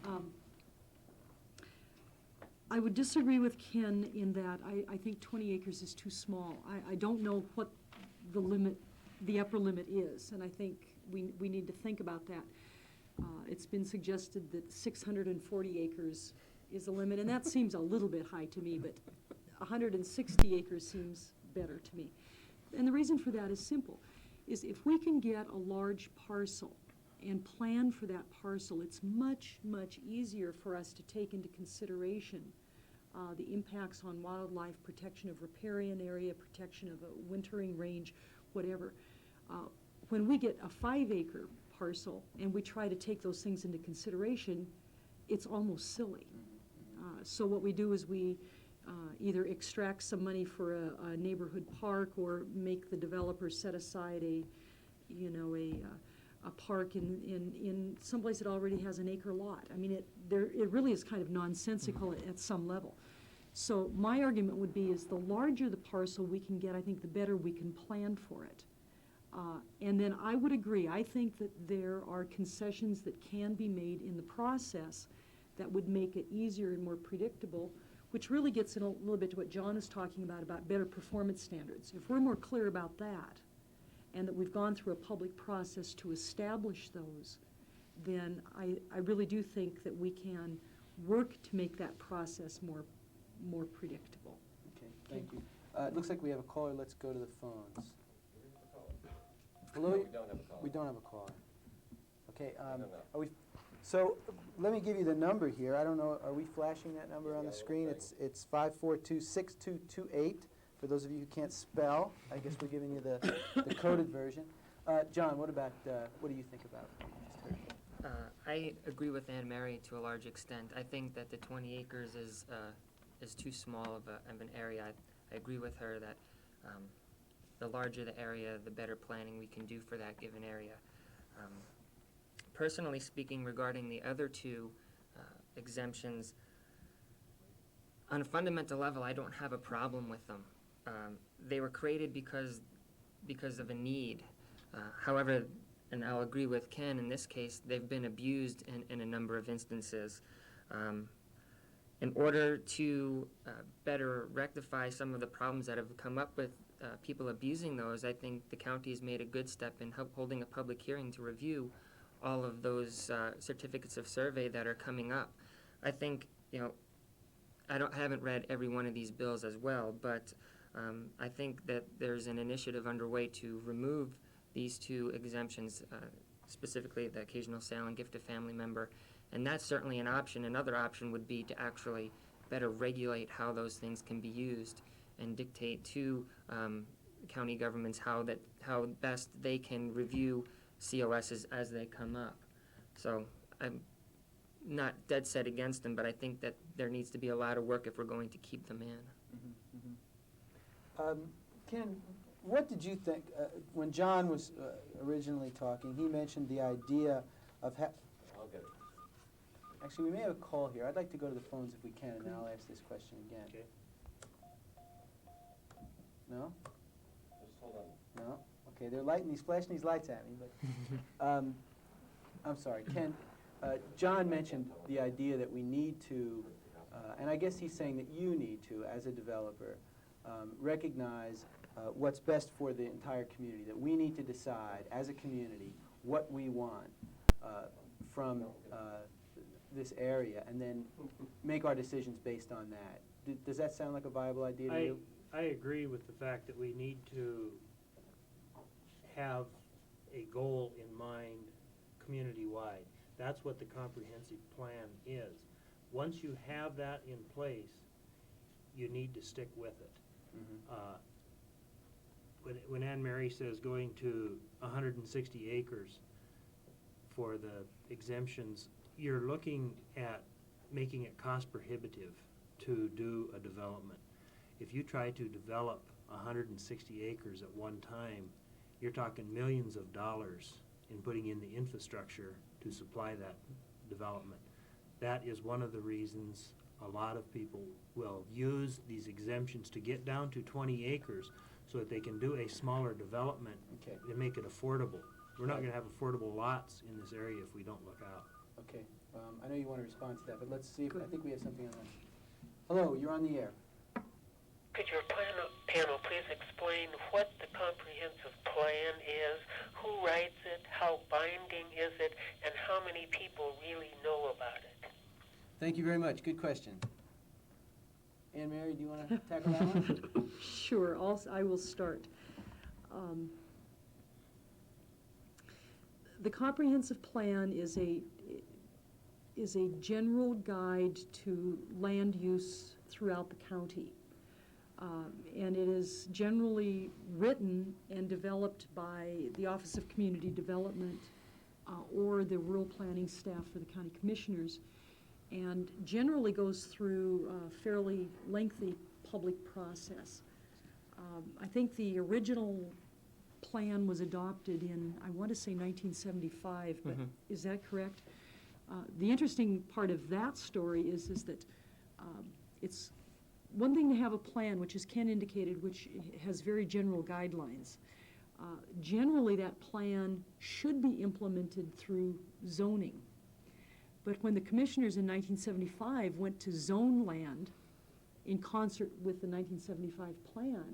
I would disagree with Ken in that I think 20 acres is too small. I don't know what the limit, the upper limit is, and I think we need to think about that. It's been suggested that 640 acres is the limit, and that seems a little bit high to me, but 160 acres seems better to me. And the reason for that is simple, is if we can get a large parcel and plan for that parcel, it's much, much easier for us to take into consideration the impacts on wildlife, protection of riparian area, protection of a wintering range, whatever. When we get a 5-acre parcel and we try to take those things into consideration, it's almost silly. So what we do is we either extract some money for a neighborhood park, or make the developer set aside a park in someplace that already has an acre lot. I mean, it really is kind of nonsensical at some level. So my argument would be is the larger the parcel we can get, I think the better we can plan for it. And then I would agree, I think that there are concessions that can be made in the process that would make it easier and more predictable, which really gets in a little bit to what John is talking about better performance standards. If we're more clear about that, and that we've gone through a public process to establish those, then I really do think that we can work to make that process more predictable. Okay, thank you. It looks like we have a caller. Let's go to the phones. Hello? No, we don't have a call. We don't have a caller. Okay, No. are we, so let me give you the number here. I don't know, are we flashing that number on Yeah, the we're screen? flashing. It's 542-6228. For those of you who can't spell, I guess we're giving you the coded version. John, what do you think about what you just heard? I agree with Anne Mary to a large extent. I think that the 20 acres is too small of an area. I agree with her that the larger the area, the better planning we can do for that given area. Personally speaking, regarding the other two exemptions, on a fundamental level, I don't have a problem with them. They were created because of a need. However, and I'll agree with Ken, in this case, they've been abused in a number of instances. In order to better rectify some of the problems that have come up with people abusing those, I think the county has made a good step in holding a public hearing to review all of those certificates of survey that are coming up. I think, I haven't read every one of these bills as well, but I think that there's an initiative underway to remove these two exemptions, specifically the occasional sale and gift to family member, and that's certainly an option. Another option would be to actually better regulate how those things can be used and dictate to county governments how best they can review COSs as they come up. So I'm not dead set against them, but I think that there needs to be a lot of work if we're going to keep them in. Ken, what did you think, when John was originally talking, he mentioned the idea of I'll get it. actually, we may have a call here. I'd like to go to the phones if we can, and then I'll ask this question again. Okay. No? Just hold on. No? Okay, he's flashing these lights at me, but, I'm sorry, Ken, John mentioned the idea that we need to, and I guess he's saying that you need to, as a developer, recognize what's best for the entire community, that we need to decide, as a community, what we want from this area, and then make our decisions based on that. Does that sound like a viable idea to you? I agree with the fact that we need to have a goal in mind community-wide. That's what the comprehensive plan is. Once you have that in place, you need to stick with it. When Anne Mary says going to 160 acres for the exemptions, you're looking at making it cost prohibitive to do a development. If you try to develop 160 acres at one time, you're talking millions of dollars in putting in the infrastructure to supply that development. That is one of the reasons a lot of people will use these exemptions to get down to 20 acres so that they can do a smaller development and make it affordable. We're not going to have affordable lots in this area if we don't look out. Okay, I know you want to respond to that, but let's see if, I think we have something on that. Hello, you're on the air. Could your panel please explain what the comprehensive plan is, who writes it, how binding is it, and how many people really know about it? Thank you very much. Good question. Anne Mary, do you want to tackle that one? Sure, I will start. The comprehensive plan is a general guide to land use throughout the county. And it is generally written and developed by the Office of Community Development or the rural planning staff for the county commissioners, and generally goes through a fairly lengthy public process. I think the original plan was adopted in, I want to say 1975, but is that correct? The interesting part of that story is that it's one thing to have a plan, which as Ken indicated, which has very general guidelines. Generally, that plan should be implemented through zoning. But when the commissioners in 1975 went to zone land in concert with the 1975 plan,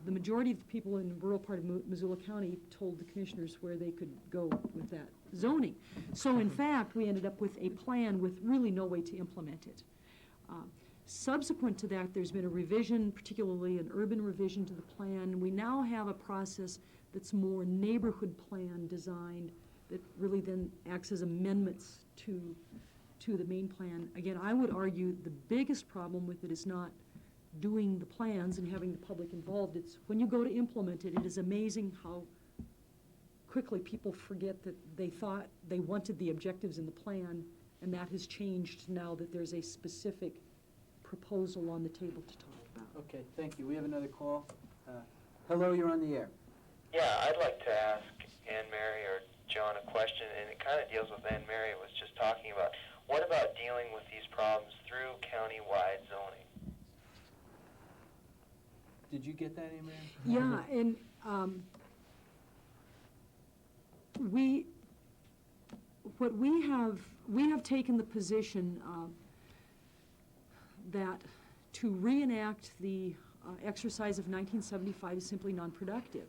the majority of the people in the rural part of Missoula County told the commissioners where they could go with that zoning. So in fact, we ended up with a plan with really no way to implement it. Subsequent to that, there's been a revision, particularly an urban revision to the plan. We now have a process that's more neighborhood plan designed that really then acts as amendments to the main plan. Again, I would argue the biggest problem with it is not doing the plans and having the public involved. It's when you go to implement it, it is amazing how quickly people forget that they thought they wanted the objectives in the plan, and that has changed now that there's a specific proposal on the table to talk about. Okay, thank you. We have another call. Hello, you're on the air. Yeah, I'd like to ask Anne Mary or John a question, and it kind of deals with Anne Mary was just talking about. What about dealing with these problems through county-wide zoning? Did you get that, Anne Mary? Yeah, and we have taken the position that to reenact the exercise of 1975 is simply non-productive.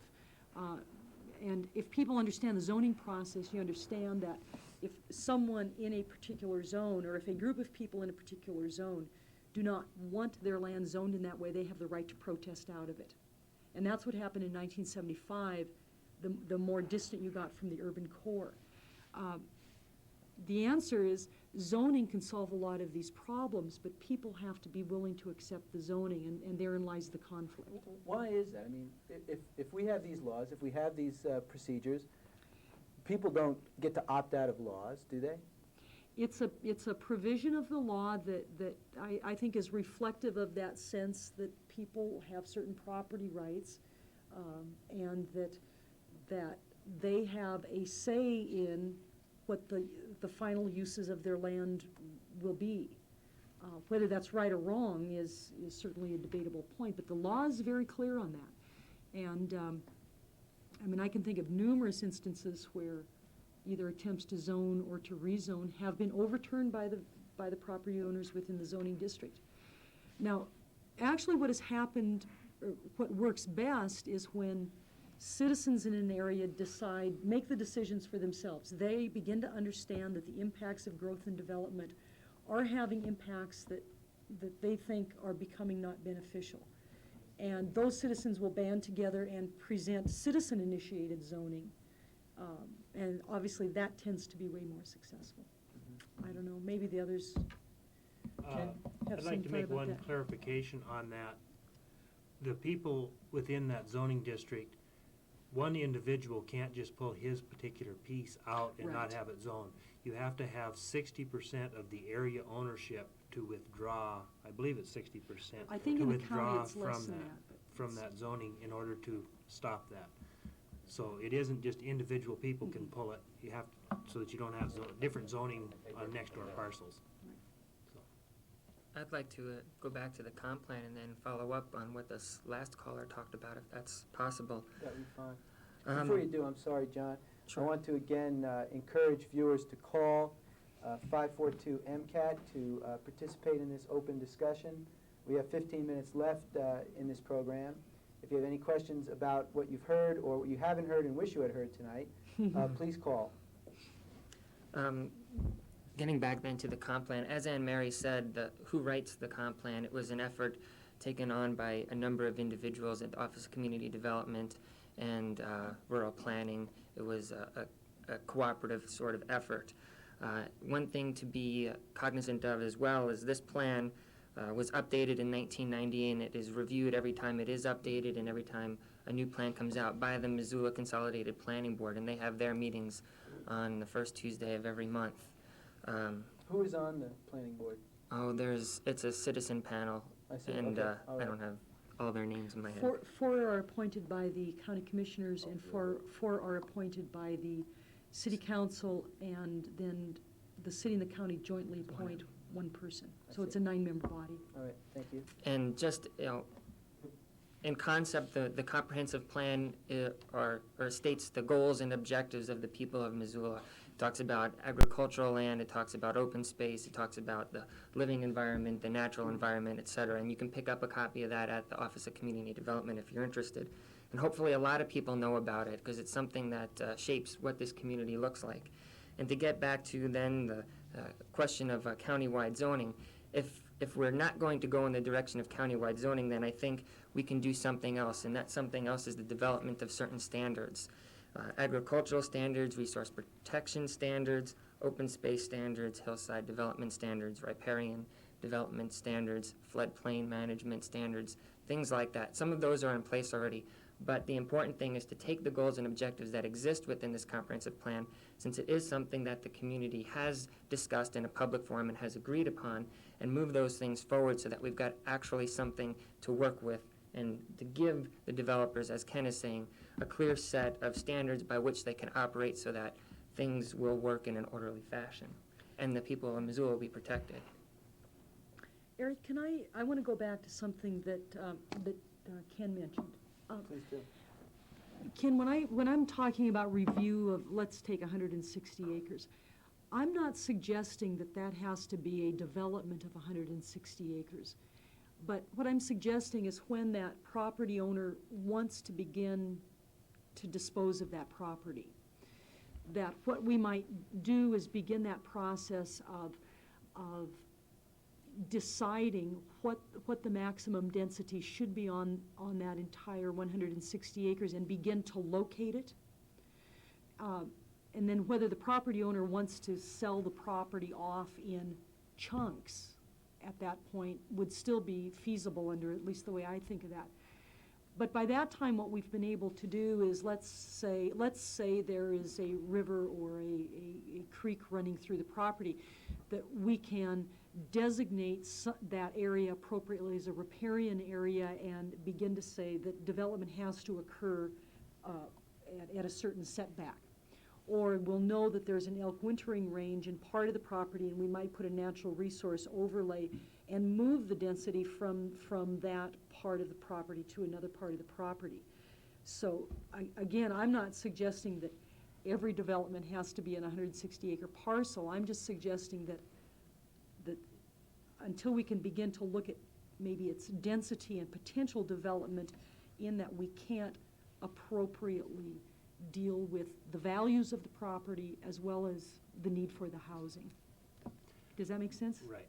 And if people understand the zoning process, you understand that if someone in a particular zone, or if a group of people in a particular zone do not want their land zoned in that way, they have the right to protest out of it. And that's what happened in 1975, the more distant you got from the urban core. The answer is zoning can solve a lot of these problems, but people have to be willing to accept the zoning, and therein lies the conflict. Why is that? I mean, if we have these laws, if we have these procedures, people don't get to opt out of laws, do they? It's a provision of the law that I think is reflective of that sense that people have certain property rights, and that they have a say in what the final uses of their land will be. Whether that's right or wrong is certainly a debatable point, but the law is very clear on that. And I mean, I can think of numerous instances where either attempts to zone or to rezone have been overturned by the property owners within the zoning district. Now, actually what has happened, or what works best, is when citizens in an area make the decisions for themselves. They begin to understand that the impacts of growth and development are having impacts that they think are becoming not beneficial. And those citizens will band together and present citizen-initiated zoning. And obviously that tends to be way more successful. I don't know, maybe the others can have I'd some like to thought make about one that. clarification on that. The people within that zoning district, one individual can't just pull his particular piece out and not Right. have it zoned. You have to have 60% of the area ownership to withdraw, I believe it's 60%. I think to in the withdraw county it's less than that. but from it's- that zoning in order to stop that. So it isn't just individual people can pull it, you have, so that you don't have different zoning on next door parcels. I'd like to go back to the comp plan and then follow up on what this last caller talked about, if that's possible. That'd be fine. Um, Before you do, I'm sorry, John. Sure. I want to again encourage viewers to call 542-MCAT to participate in this open discussion. We have 15 minutes left in this program. If you have any questions about what you've heard or what you haven't heard and wish you had heard tonight, please call. Getting back then to the comp plan, as Anne Mary said, who writes the comp plan, it was an effort taken on by a number of individuals at the Office of Community Development and Rural Planning. It was a cooperative sort of effort. One thing to be cognizant of as well is this plan was updated in 1990, and it is reviewed every time it is updated and every time a new plan comes out by the Missoula Consolidated Planning Board, and they have their meetings on the first Tuesday of every month. Who is on the planning board? It's a citizen panel, I see. and Okay. All I right. don't have all their names in my head. Four are appointed by the county commissioners, and four are appointed by the city council, and then the city and the county jointly appoint one person. So it's a 9-member body. All right, thank you. And just, in concept, the comprehensive plan states the goals and objectives of the people of Missoula. It talks about agricultural land, it talks about open space, it talks about the living environment, the natural environment, et cetera. And you can pick up a copy of that at the Office of Community Development if you're interested. And hopefully a lot of people know about it because it's something that shapes what this community looks like. And to get back to then the question of countywide zoning, if we're not going to go in the direction of countywide zoning, then I think we can do something else, and that something else is the development of certain standards. Agricultural standards, resource protection standards, open space standards, hillside development standards, riparian development standards, floodplain management standards, things like that. Some of those are in place already, but the important thing is to take the goals and objectives that exist within this comprehensive plan, since it is something that the community has discussed in a public forum and has agreed upon, and move those things forward so that we've got actually something to work with and to give the developers, as Ken is saying, a clear set of standards by which they can operate so that things will work in an orderly fashion and the people of Missoula will be protected. Eric, I want to go back to something that Ken mentioned. Please do. Ken, when I'm talking about review of, let's take 160 acres, I'm not suggesting that has to be a development of 160 acres. But what I'm suggesting is when that property owner wants to begin to dispose of that property. That what we might do is begin that process of deciding what the maximum density should be on that entire 160 acres and begin to locate it. And then whether the property owner wants to sell the property off in chunks at that point would still be feasible under at least the way I think of that. But by that time, what we've been able to do is, let's say there is a river or a creek running through the property, that we can designate that area appropriately as a riparian area and begin to say that development has to occur at a certain setback. Or we'll know that there's an elk wintering range in part of the property, and we might put a natural resource overlay and move the density from that part of the property to another part of the property. So again, I'm not suggesting that every development has to be an 160-acre parcel. I'm just suggesting that until we can begin to look at maybe its density and potential development, in that we can't appropriately deal with the values of the property as well as the need for the housing. Does that make sense? Right.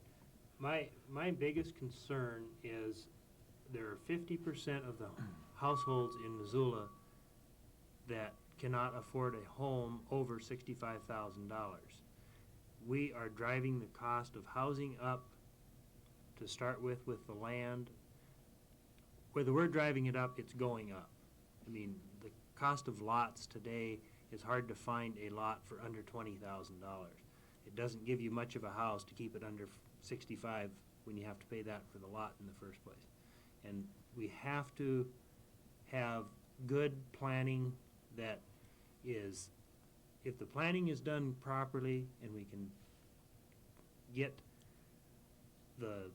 My biggest concern is there are 50% of the households in Missoula that cannot afford a home over $65,000. We are driving the cost of housing up to start with the land. Whether we're driving it up, it's going up. I mean, the cost of lots today is hard to find a lot for under $20,000. It doesn't give you much of a house to keep it under 65 when you have to pay that for the lot in the first place. And we have to have good planning that is, if the planning is done properly and we can get the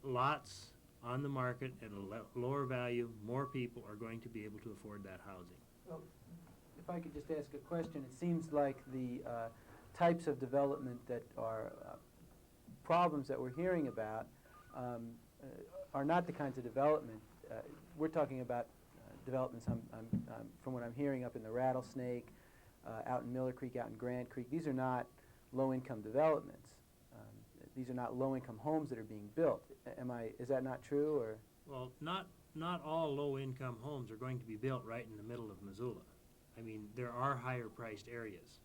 lots on the market at a lower value, more people are going to be able to afford that housing. Well, if I could just ask a question, it seems like the types of development that are problems that we're hearing about are not the kinds of development. We're talking about developments, from what I'm hearing, up in the Rattlesnake, out in Miller Creek, out in Grant Creek. These are not low-income developments. These are not low-income homes that are being built. Is that not true, or? Well, not all low-income homes are going to be built right in the middle of Missoula. I mean, there are higher-priced areas.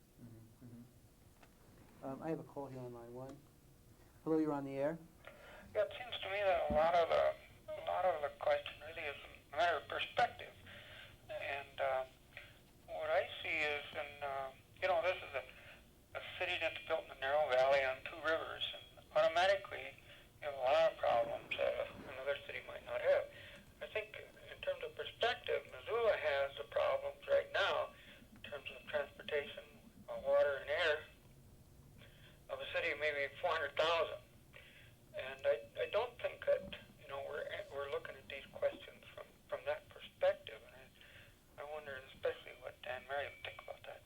I have a call here on line 1. Hello, you're on the air. Yeah, it seems to me that a lot of the question really is a matter of perspective. And what I see is, this is a city that's built in a narrow valley on 2 rivers, and automatically you have a lot of problems that another city might not have. I think in terms of perspective, Missoula has the problems right now in terms of transportation, water and air of a city of maybe 400,000. And I don't think that, we're looking at these questions from that perspective. And I wonder especially what Dan Mary would think about that.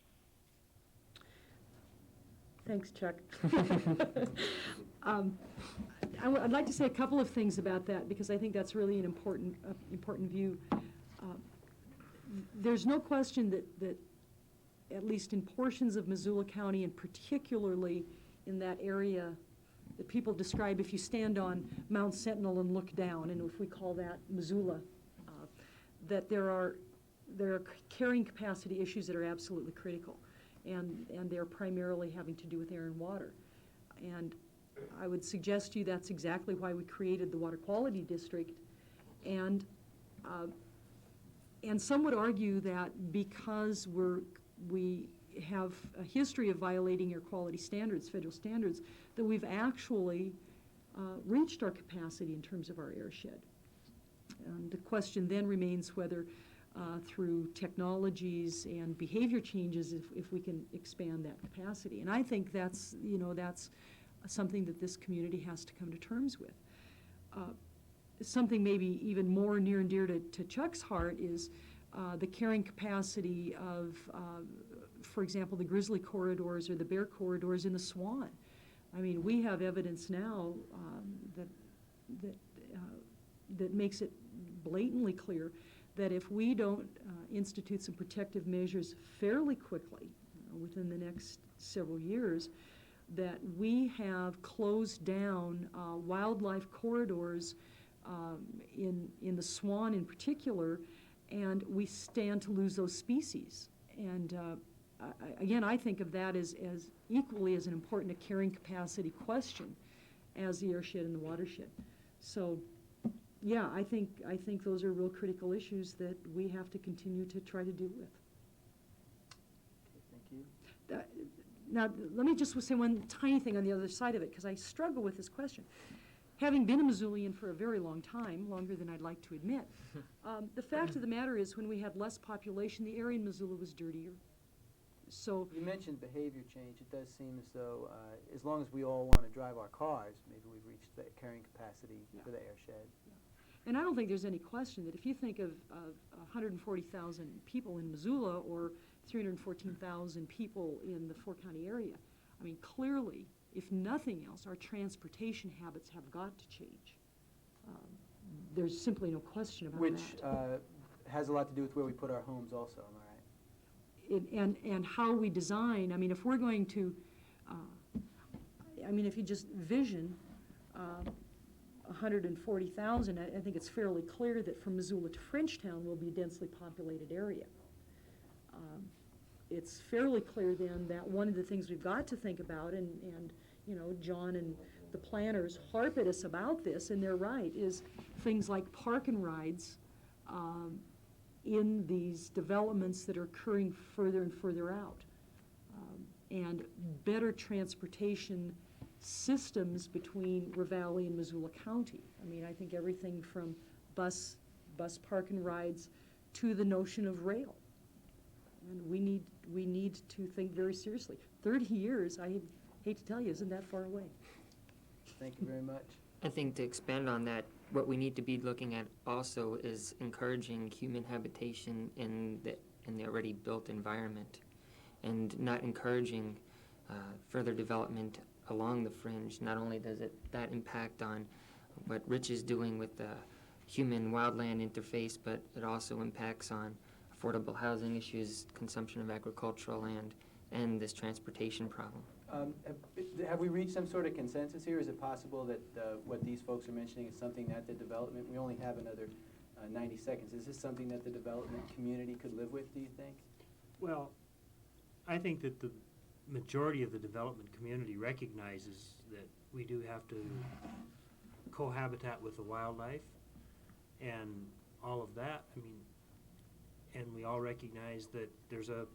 Thanks, Chuck. I'd like to say a couple of things about that, because I think that's really an important view. There's no question that at least in portions of Missoula County, and particularly in that area that people describe, if you stand on Mount Sentinel and look down, and if we call that Missoula, that there are carrying capacity issues that are absolutely critical, and they're primarily having to do with air and water. And I would suggest to you that's exactly why we created the Water Quality District. And some would argue that because we have a history of violating air quality standards, federal standards, that we've actually reached our capacity in terms of our airshed. And the question then remains whether through technologies and behavior changes, if we can expand that capacity. And I think that's something that this community has to come to terms with. Something maybe even more near and dear to Chuck's heart is the carrying capacity of, for example, the grizzly corridors or the bear corridors in the Swan. I mean, we have evidence now that makes it blatantly clear that if we don't institute some protective measures fairly quickly, within the next several years, that we have closed down wildlife corridors in the Swan in particular, and we stand to lose those species. And again, I think of that as equally as an important a carrying capacity question as the airshed and the watershed. So, yeah, I think those are real critical issues that we have to continue to try to deal with. Okay, thank you. Now, let me just say one tiny thing on the other side of it, because I struggle with this question. Having been a Missoulian for a very long time, longer than I'd like to admit, the fact of the matter is when we had less population, the area in Missoula was dirtier. So You mentioned behavior change. It does seem as though as long as we all want to drive our cars, maybe we've reached the carrying capacity for the airshed. And I don't think there's any question that if you think of 140,000 people in Missoula or 314,000 people in the four-county area, I mean, clearly, if nothing else, our transportation habits have got to change. There's simply no question about Which that. has a lot to do with where we put our homes also, am I right? And how we design, I mean, if we're going to, I mean, if you just vision 140,000, I think it's fairly clear that from Missoula to Frenchtown will be a densely populated area. It's fairly clear then that one of the things we've got to think about, and you know, John and the planners harp at us about this, and they're right, is things like park and rides in these developments that are occurring further and further out, and better transportation systems between Ravalli and Missoula County. I mean, I think everything from bus park and rides to the notion of rail. And we need to think very seriously. 30 years, I hate to tell you, isn't that far away. Thank you very much. I think to expand on that, what we need to be looking at also is encouraging human habitation in the already built environment, and not encouraging further development along the fringe. Not only does that impact on what Rich is doing with the human-wildland interface, but it also impacts on affordable housing issues, consumption of agricultural land, and this transportation problem. Have we reached some sort of consensus here? Is it possible that what these folks are mentioning is something that the development, we only have another 90 seconds, is this something that the development community could live with, do you think? Well, I think that the majority of the development community recognizes that we do have to cohabitat with the wildlife and all of that. I mean, and we all recognize that there's a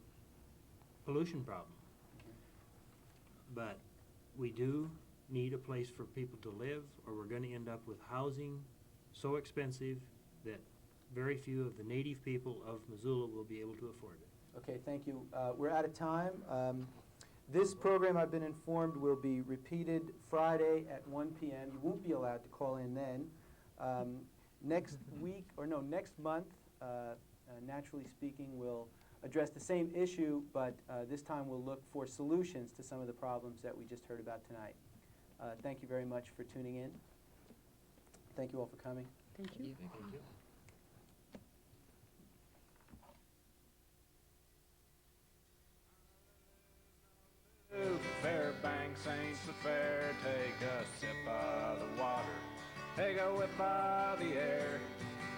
pollution problem. But we do need a place for people to live, or we're going to end up with housing so expensive that very few of the native people of Missoula will be able to afford it. Okay, thank you. We're out of time. This program, I've been informed, will be repeated Friday at 1 p.m. You won't be allowed to call in then. Next month, Naturally Speaking, we'll address the same issue, but this time we'll look for solutions to some of the problems that we just heard about tonight. Thank you very much for tuning in. Thank you all for coming. Thank you. Thank you. Fairbanks ain't so fair. Take a sip of the water, take a whiff of the air,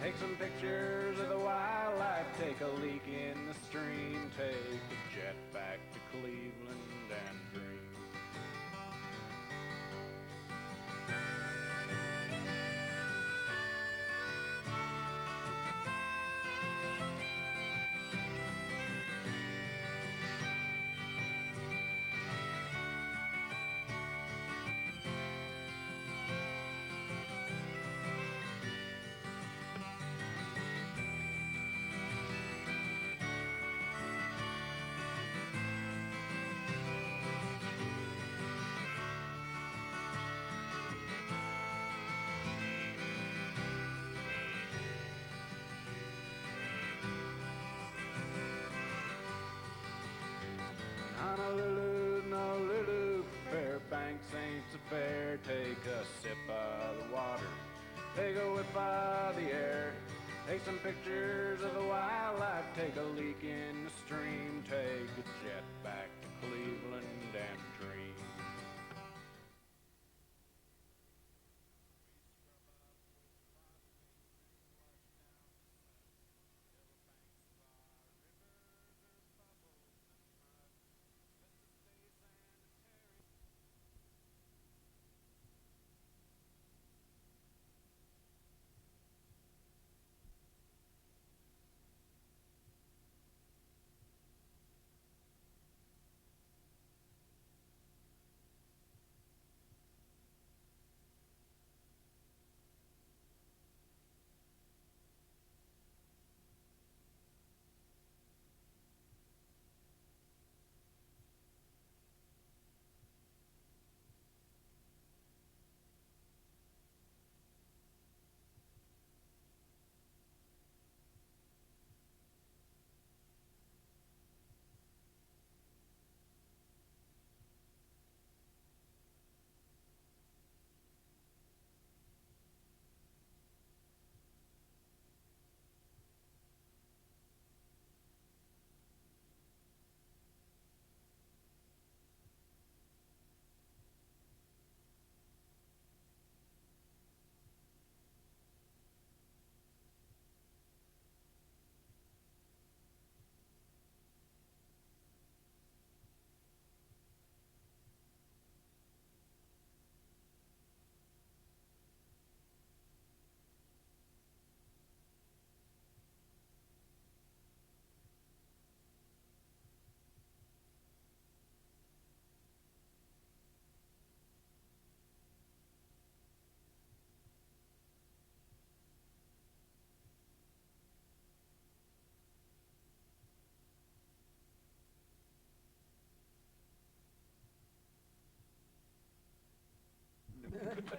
take some pictures of the wildlife, take a leak in the stream, take a jet back to Cleveland and dream. Honolulu, Honolulu, Fairbanks ain't so fair. Take a sip of the water, take a whiff of the air, Take some pictures of the wildlife, take a leak in the stream, take a jet back to Cleveland and dream.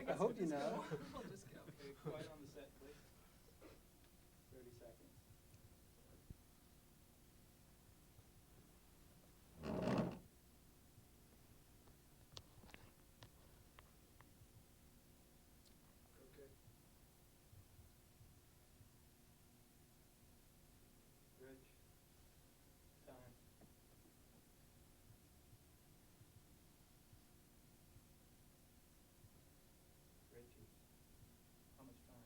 I hope you know. Okay, quiet on the set, please. 30 seconds. Okay. Rich. Time. Richie. How much time?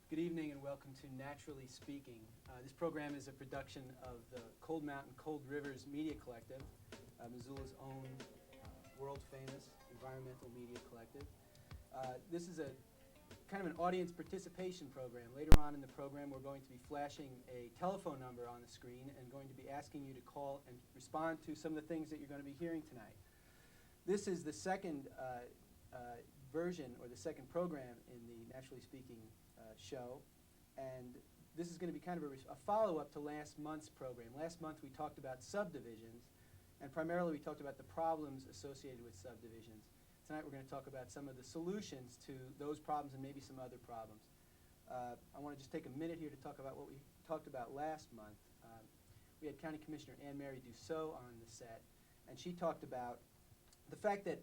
Good evening and welcome to Naturally Speaking. This program is a production of the Cold Mountain Cold Rivers Media Collective, Missoula's own world-famous environmental media collective. This is a kind of an audience participation program. Later on in the program, we're going to be flashing a telephone number on the screen and going to be asking you to call and respond to some of the things that you're going to be hearing tonight. This is the second version, or the second program in the Naturally Speaking show, and this is going to be kind of a follow-up to last month's program. Last month we talked about subdivisions, and primarily we talked about the problems associated with subdivisions. Tonight we're going to talk about some of the solutions to those problems and maybe some other problems. I want to just take a minute here to talk about what we talked about last month. We had County Commissioner Anne-Mary Dussault on the set, and she talked about the fact that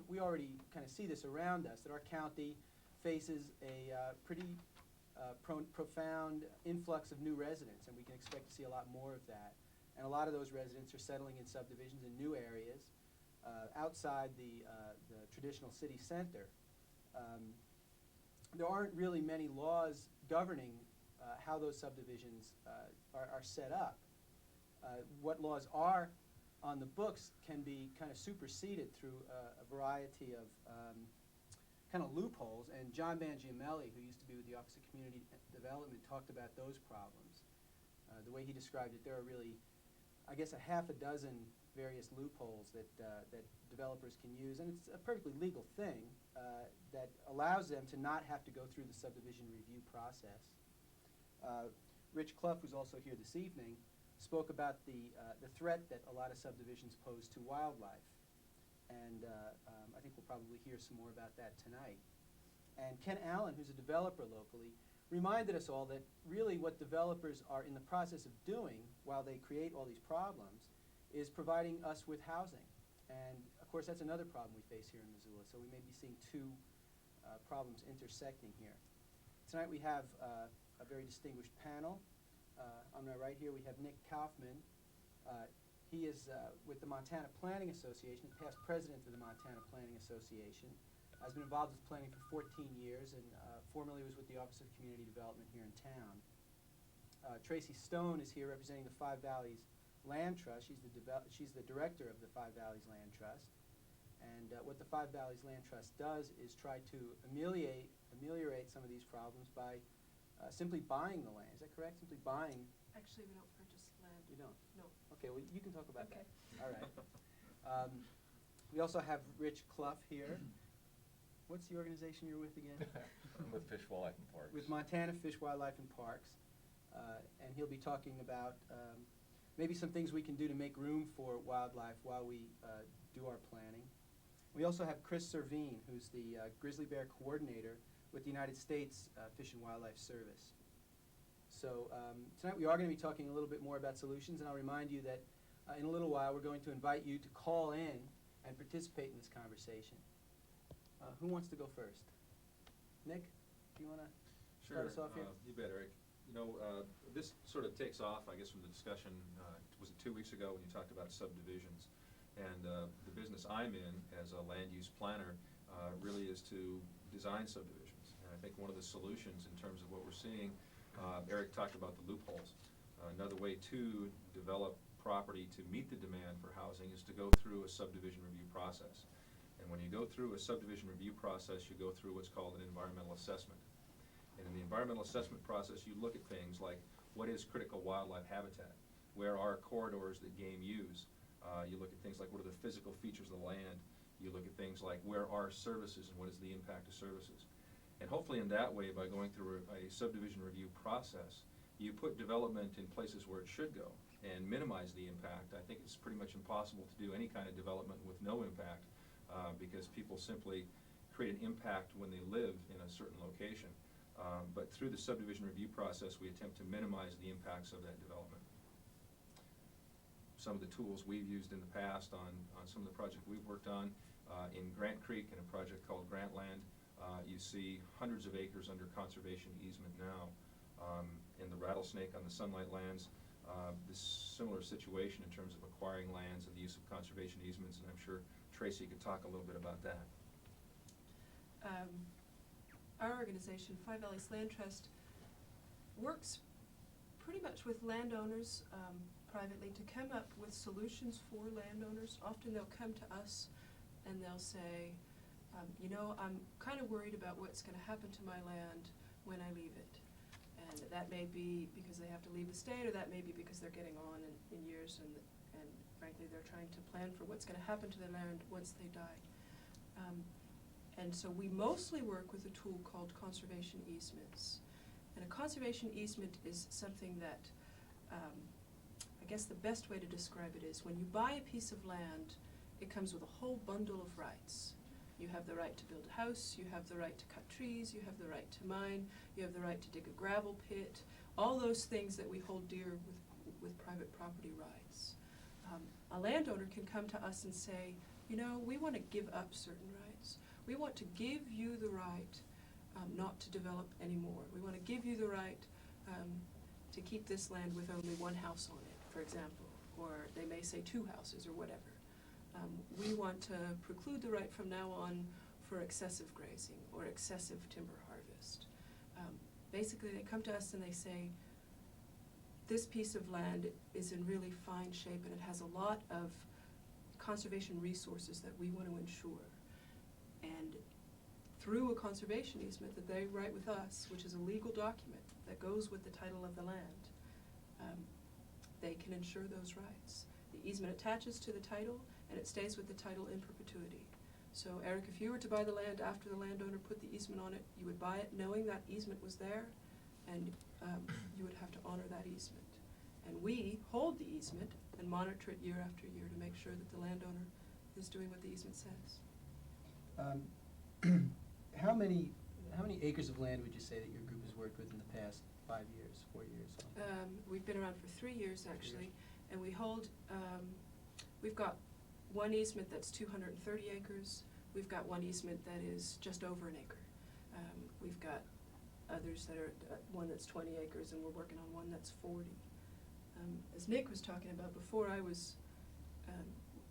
we already kind of see this around us, that our county faces a pretty profound influx of new residents, and we can expect to see a lot more of that. And a lot of those residents are settling in subdivisions in new areas outside the traditional city center. There aren't really many laws governing how those subdivisions are set up. What laws are on the books can be kind of superseded through a variety of kind of loopholes, and John Bangiamelli, who used to be with the Office of Community Development, talked about those problems. The way he described it, there are really, I guess, a half a dozen various loopholes that developers can use, and it's a perfectly legal thing that allows them to not have to go through the subdivision review process. Rich Clough, who's also here this evening, spoke about the threat that a lot of subdivisions pose to wildlife. And I think we'll probably hear some more about that tonight. And Ken Allen, who's a developer locally, reminded us all that really what developers are in the process of doing while they create all these problems is providing us with housing. And of course, that's another problem we face here in Missoula. So we may be seeing two problems intersecting here. Tonight we have a very distinguished panel. On my right here we have Nick Kaufman. He is with the Montana Planning Association, past president of the Montana Planning Association. Has been involved with planning for 14 years and formerly was with the Office of Community Development here in town. Tracy Stone is here representing the Five Valleys Land Trust. She's the director of the Five Valleys Land Trust. And what the Five Valleys Land Trust does is try to ameliorate some of these problems by simply buying the land. Is that correct? Simply buying? Actually, we don't purchase land. You don't? No. Okay, well, you can talk about Okay. that. All right. We also have Rich Clough here. What's the organization you're with again? I'm with Fish, Wildlife, and Parks. With Montana Fish, Wildlife, and Parks. And he'll be talking about maybe some things we can do to make room for wildlife while we do our planning. We also have Chris Servine, who's the grizzly bear coordinator with the United States Fish and Wildlife Service. So tonight we are going to be talking a little bit more about solutions, and I'll remind you that in a little while we're going to invite you to call in and participate in this conversation. Who wants to go first? Nick, do you want to start us off here? You bet, Eric. You know, this sort of takes off, I guess, from the discussion, was it 2 weeks ago when you talked about subdivisions? And the business I'm in as a land use planner really is to design subdivisions. And I think one of the solutions in terms of what we're seeing, Eric talked about the loopholes. Another way to develop property to meet the demand for housing is to go through a subdivision review process. And when you go through a subdivision review process, you go through what's called an environmental assessment. And in the environmental assessment process, you look at things like what is critical wildlife habitat, where are corridors that game use. You look at things like what are the physical features of the land. You look at things like where are services and what is the impact of services. And hopefully in that way, by going through a subdivision review process, you put development in places where it should go and minimize the impact. I think it's pretty much impossible to do any kind of development with no impact because people simply create an impact when they live in a certain location. But through the subdivision review process, we attempt to minimize the impacts of that development. Some of the tools we've used in the past on some of the projects we've worked on, in Grant Creek in a project called Grantland, you see hundreds of acres under conservation easement now. In the Rattlesnake on the Sunlight lands, this similar situation in terms of acquiring lands and the use of conservation easements, and I'm sure Tracy could talk a little bit about that. Our organization, Five Valleys Land Trust, works pretty much with landowners privately to come up with solutions for landowners. Often they'll come to us and they'll say, you know, I'm kind of worried about what's going to happen to my land when I leave it. And that may be because they have to leave the state, or that may be because they're getting on in years and frankly they're trying to plan for what's going to happen to their land once they die. And so we mostly work with a tool called conservation easements. And a conservation easement is something that, I guess the best way to describe it is when you buy a piece of land, it comes with a whole bundle of rights. You have the right to build a house, you have the right to cut trees, you have the right to mine, you have the right to dig a gravel pit, all those things that we hold dear with private property rights. A landowner can come to us and say, you know, we want to give up certain rights. We want to give you the right not to develop anymore. We want to give you the right to keep this land with only one house on it, for example, or they may say 2 houses or whatever. We want to preclude the right from now on for excessive grazing or excessive timber harvest. Basically, they come to us and they say, this piece of land is in really fine shape and it has a lot of conservation resources that we want to ensure. And through a conservation easement that they write with us, which is a legal document that goes with the title of the land, they can ensure those rights. The easement attaches to the title and it stays with the title in perpetuity. So Eric, if you were to buy the land after the landowner put the easement on it, you would buy it knowing that easement was there, and you would have to honor that easement. And we hold the easement and monitor it year after year to make sure that the landowner is doing what the easement says. How many acres of land would you say that your group is worked with in the past 5 years, 4 years? We've been around for 3 years, actually, and we hold, we've got one easement that's 230 acres. We've got one easement that is just over an acre. We've got others that are, one that's 20 acres, and we're working on one that's 40. As Nick was talking about before, I was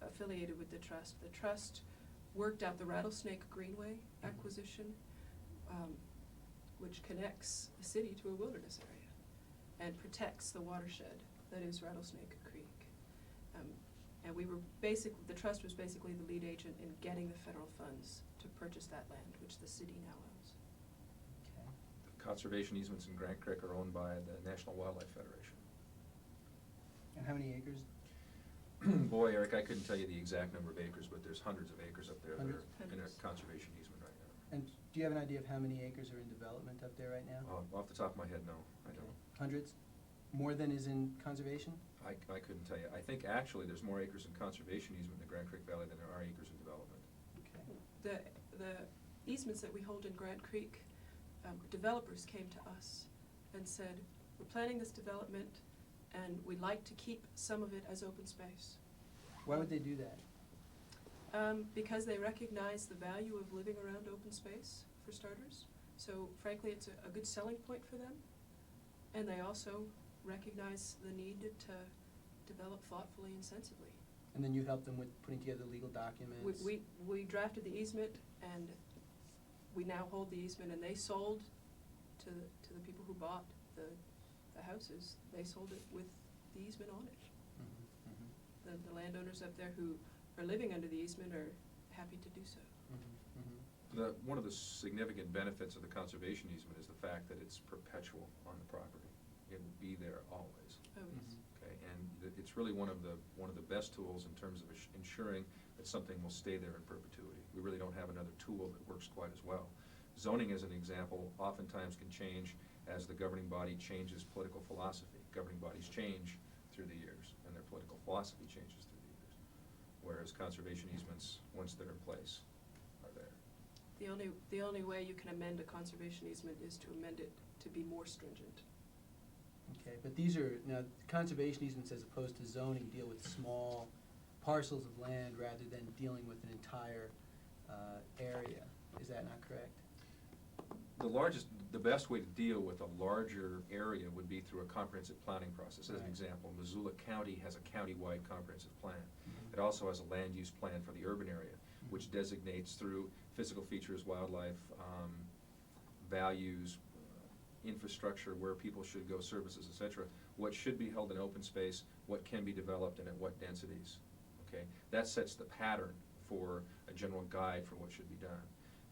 affiliated with the trust. The trust worked out the Rattlesnake Greenway acquisition, which connects the city to a wilderness area and protects the watershed that is Rattlesnake Creek. And we were the trust was basically the lead agent in getting the federal funds to purchase that land, which the city now owns. Okay. The conservation easements in Grant Creek are owned by the National Wildlife Federation. And how many acres? Boy, Eric, I couldn't tell you the exact number of acres, but there's hundreds of acres up there that are in a Hundreds. conservation easement right now. And do you have an idea of how many acres are in development up there right now? Off the top of my head, no, I don't. Hundreds? More than is in conservation? I couldn't tell you. I think actually there's more acres in conservation easement in the Grand Creek Valley than there are acres in development. Okay. The easements that we hold in Grant Creek, developers came to us and said, we're planning this development and we'd like to keep some of it as open space. Why would they do that? Because they recognize the value of living around open space, for starters. So frankly, it's a good selling point for them. And they also recognize the need to develop thoughtfully and sensibly. And then you help them with putting together legal documents? We drafted the easement, and we now hold the easement, and they sold to the people who bought the houses. They sold it with the easement on it. Mm-hmm, mm-hmm. The landowners up there who are living under the easement are happy to do so. Mm-hmm, mm-hmm. One of the significant benefits of the conservation easement is the fact that it's perpetual on the property. It will be there always. Oh, yes. Okay, and it's really one of the best tools in terms of ensuring that something will stay there in perpetuity. We really don't have another tool that works quite as well. Zoning, as an example, oftentimes can change as the governing body changes political philosophy. Governing bodies change through the years, and their political philosophy changes through the years. Whereas conservation easements, once they're in place, are there. The only way you can amend a conservation easement is to amend it to be more stringent. Okay, but these are, now, conservation easements as opposed to zoning deal with small parcels of land rather than dealing with an entire area. Is that not correct? The best way to deal with a larger area would be through a comprehensive planning process. As an Right. example, Missoula County has a county-wide comprehensive plan. Mhm. It also has a land use plan for the urban area, which designates through physical features, wildlife, values, infrastructure, where people should go, services, et cetera, what should be held in open space, what can be developed, and at what densities. Okay, that sets the pattern for a general guide for what should be done.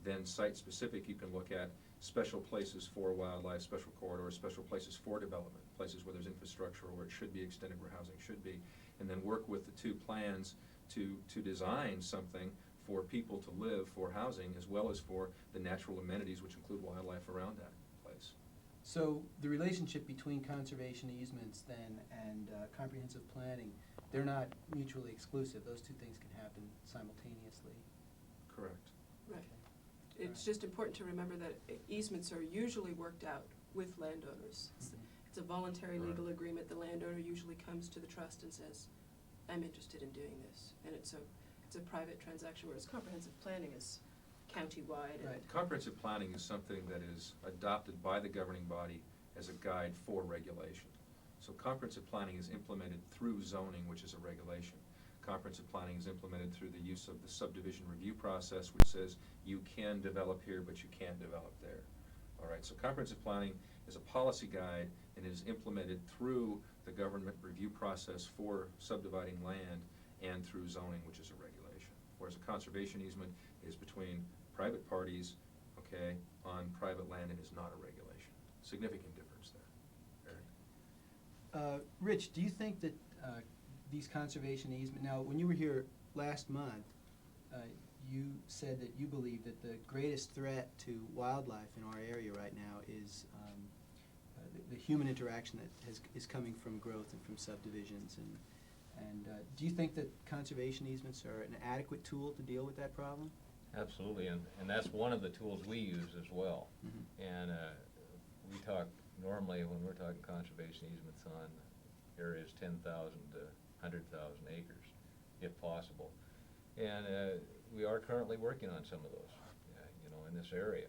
Then site-specific, you can look at special places for wildlife, special corridors, special places for development, places where there's infrastructure or where it should be extended, where housing should be, and then work with the two plans to design something for people to live, for housing, as well as for the natural amenities, which include wildlife around that place. So the relationship between conservation easements then and comprehensive planning, they're not mutually exclusive. Those two things can happen simultaneously. Correct. Right. Okay. It's just important to remember that easements are usually worked out with landowners. It's a voluntary Right. legal agreement. The landowner usually comes to the trust and says, I'm interested in doing this. And it's a private transaction, whereas comprehensive planning is county-wide. Right. Comprehensive planning is something that is adopted by the governing body as a guide for regulation. So comprehensive planning is implemented through zoning, which is a regulation. Comprehensive planning is implemented through the use of the subdivision review process, which says you can develop here, but you can't develop there. All right, so comprehensive planning is a policy guide and is implemented through the government review process for subdividing land and through zoning, which is a regulation. Whereas a conservation easement is between private parties, okay, on private land and is not a regulation. Significant difference there. Eric? Rich, do you think that these conservation easements, now when you were here last month, you said that you believe that the greatest threat to wildlife in our area right now is the human interaction that is coming from growth and from subdivisions. And do you think that conservation easements are an adequate tool to deal with that problem? Absolutely, and that's one of the tools we use as well. Mm-hmm. And we talk, normally when we're talking conservation easements on areas 10,000 to 100,000 acres, if possible. And we are currently working on some of those, in this area.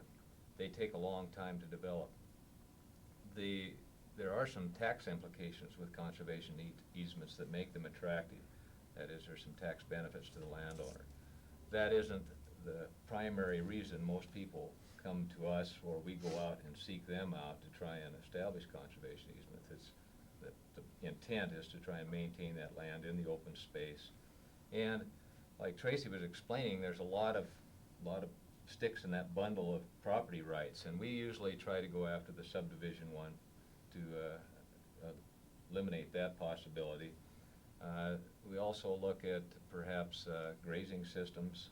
They take a long time to develop. There are some tax implications with conservation easements that make them attractive. That is, there's some tax benefits to the landowner. That isn't the primary reason most people come to us, or we go out and seek them out to try and establish conservation easements. It's the intent is to try and maintain that land in the open space. And like Tracy was explaining, there's a lot of sticks in that bundle of property rights, and we usually try to go after the subdivision one to eliminate that possibility. We also look at perhaps grazing systems,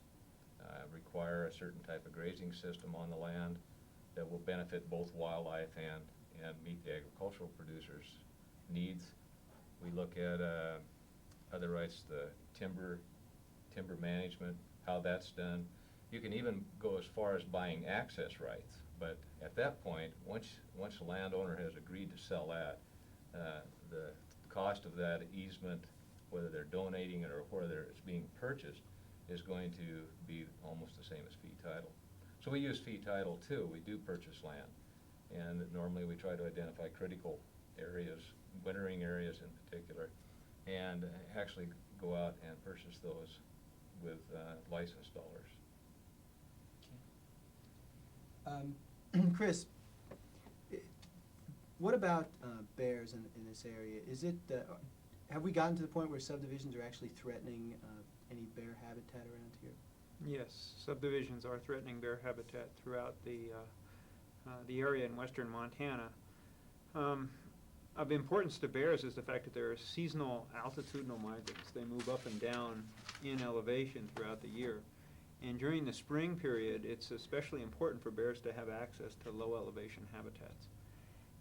require a certain type of grazing system on the land that will benefit both wildlife and meet the agricultural producers' needs. We look at other rights, the timber management, how that's done. You can even go as far as buying access rights, but at that point, once the landowner has agreed to sell that, the cost of that easement, whether they're donating it or whether it's being purchased, is going to be almost the same as fee title. So we use fee title too. We do purchase land, and normally we try to identify critical areas, wintering areas in particular, and actually go out and purchase those with license dollars. Chris, what about bears in this area? Is it, have we gotten to the point where subdivisions are actually threatening any bear habitat around here? Yes, subdivisions are threatening bear habitat throughout the area in western Montana. Of importance to bears is the fact that there are seasonal altitudinal migrants. They move up and down in elevation throughout the year. And during the spring period, it's especially important for bears to have access to low elevation habitats.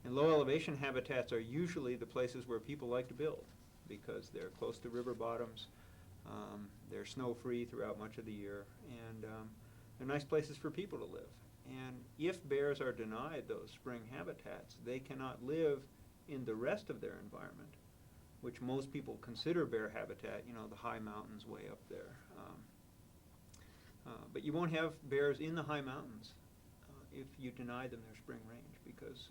And low elevation habitats are usually the places where people like to build because they're close to river bottoms, they're snow-free throughout much of the year, and they're nice places for people to live. And if bears are denied those spring habitats, they cannot live in the rest of their environment, which most people consider bear habitat, the high mountains way up there. But you won't have bears in the high mountains if you deny them their spring range, because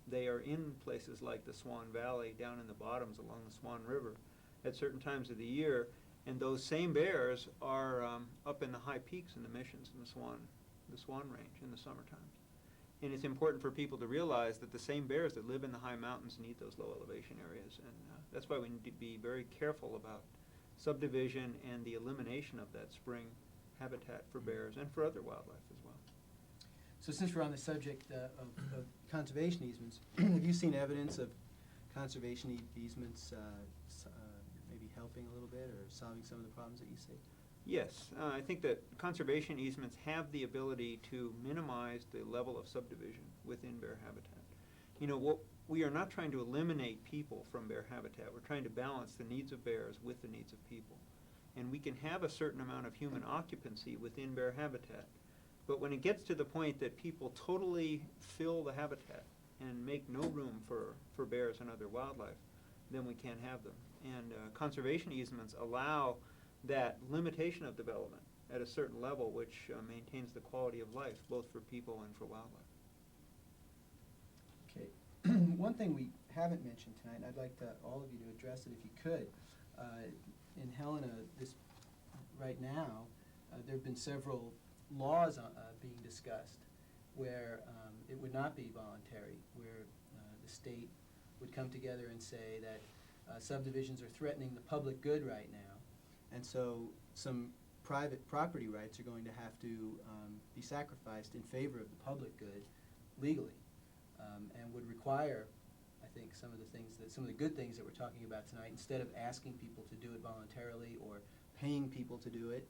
they are in places like the Swan Valley, down in the bottoms along the Swan River at certain times of the year, and those same bears are up in the high peaks in the Missions and the Swan Range in the summertime. And it's important for people to realize that the same bears that live in the high mountains need those low elevation areas, and that's why we need to be very careful about subdivision and the elimination of that spring habitat for bears and for other wildlife as well. So since we're on the subject of conservation easements, have you seen evidence of conservation easements maybe helping a little bit or solving some of the problems that you see? Yes, I think that conservation easements have the ability to minimize the level of subdivision within bear habitat. We are not trying to eliminate people from bear habitat. We're trying to balance the needs of bears with the needs of people. And we can have a certain amount of human occupancy within bear habitat. But when it gets to the point that people totally fill the habitat and make no room for bears and other wildlife, then we can't have them. And conservation easements allow that limitation of development at a certain level, which maintains the quality of life, both for people and for wildlife. Okay. One thing we haven't mentioned tonight, and I'd like all of you to address it if you could. In Helena, right now, there have been several laws being discussed where it would not be voluntary, where the state would come together and say that subdivisions are threatening the public good right now, and so some private property rights are going to have to be sacrificed in favor of the public good legally, and would require, I think, some of the good things that we're talking about tonight. Instead of asking people to do it voluntarily or paying people to do it,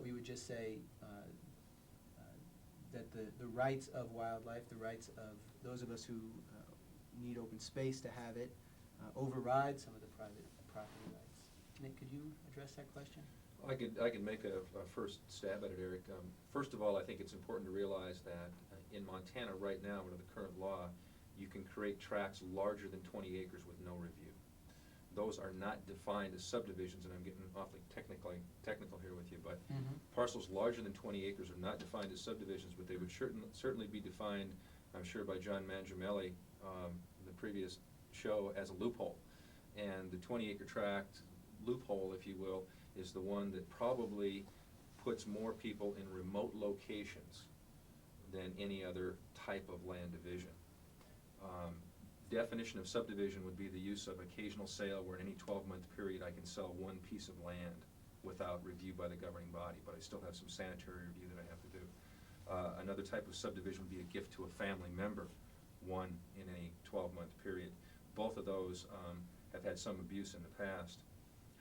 we would just say that the rights of wildlife, the rights of those of us who need open space to have it, override some of the private property rights. Nick, could you address that question? I could make a first stab at it, Eric. First of all, I think it's important to realize that in Montana right now, under the current law, you can create tracts larger than 20 acres with no review. Those are not defined as subdivisions, and I'm getting awfully technical here with you, but parcels larger than 20 acres are not defined as subdivisions, but they would certainly be defined, I'm sure, by John Mangiamelli in the previous show, as a loophole. And the 20-acre tract loophole, if you will, is the one that probably puts more people in remote locations than any other type of land division. Definition of subdivision would be the use of occasional sale where in any 12-month period I can sell one piece of land without review by the governing body, but I still have some sanitary review that I have to do. Another type of subdivision would be a gift to a family member, one in any 12-month period. Both of those have had some abuse in the past.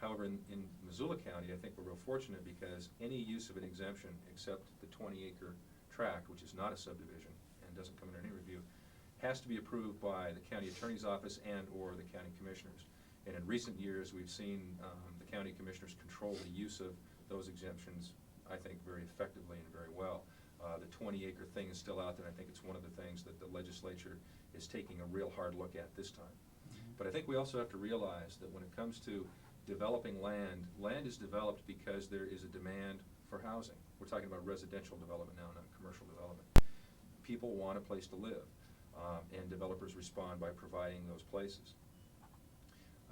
However, in Missoula County, I think we're real fortunate because any use of an exemption except the 20-acre tract, which is not a subdivision and doesn't come under any review, has to be approved by the county attorney's office and or the county commissioners. And in recent years, we've seen the county commissioners control the use of those exemptions, I think, very effectively and very well. The 20-acre thing is still out there, and I think it's one of the things that the legislature is taking a real hard look at this time. But I think we also have to realize that when it comes to developing land, land is developed because there is a demand for housing. We're talking about residential development now, not commercial development. People want a place to live, and developers respond by providing those places.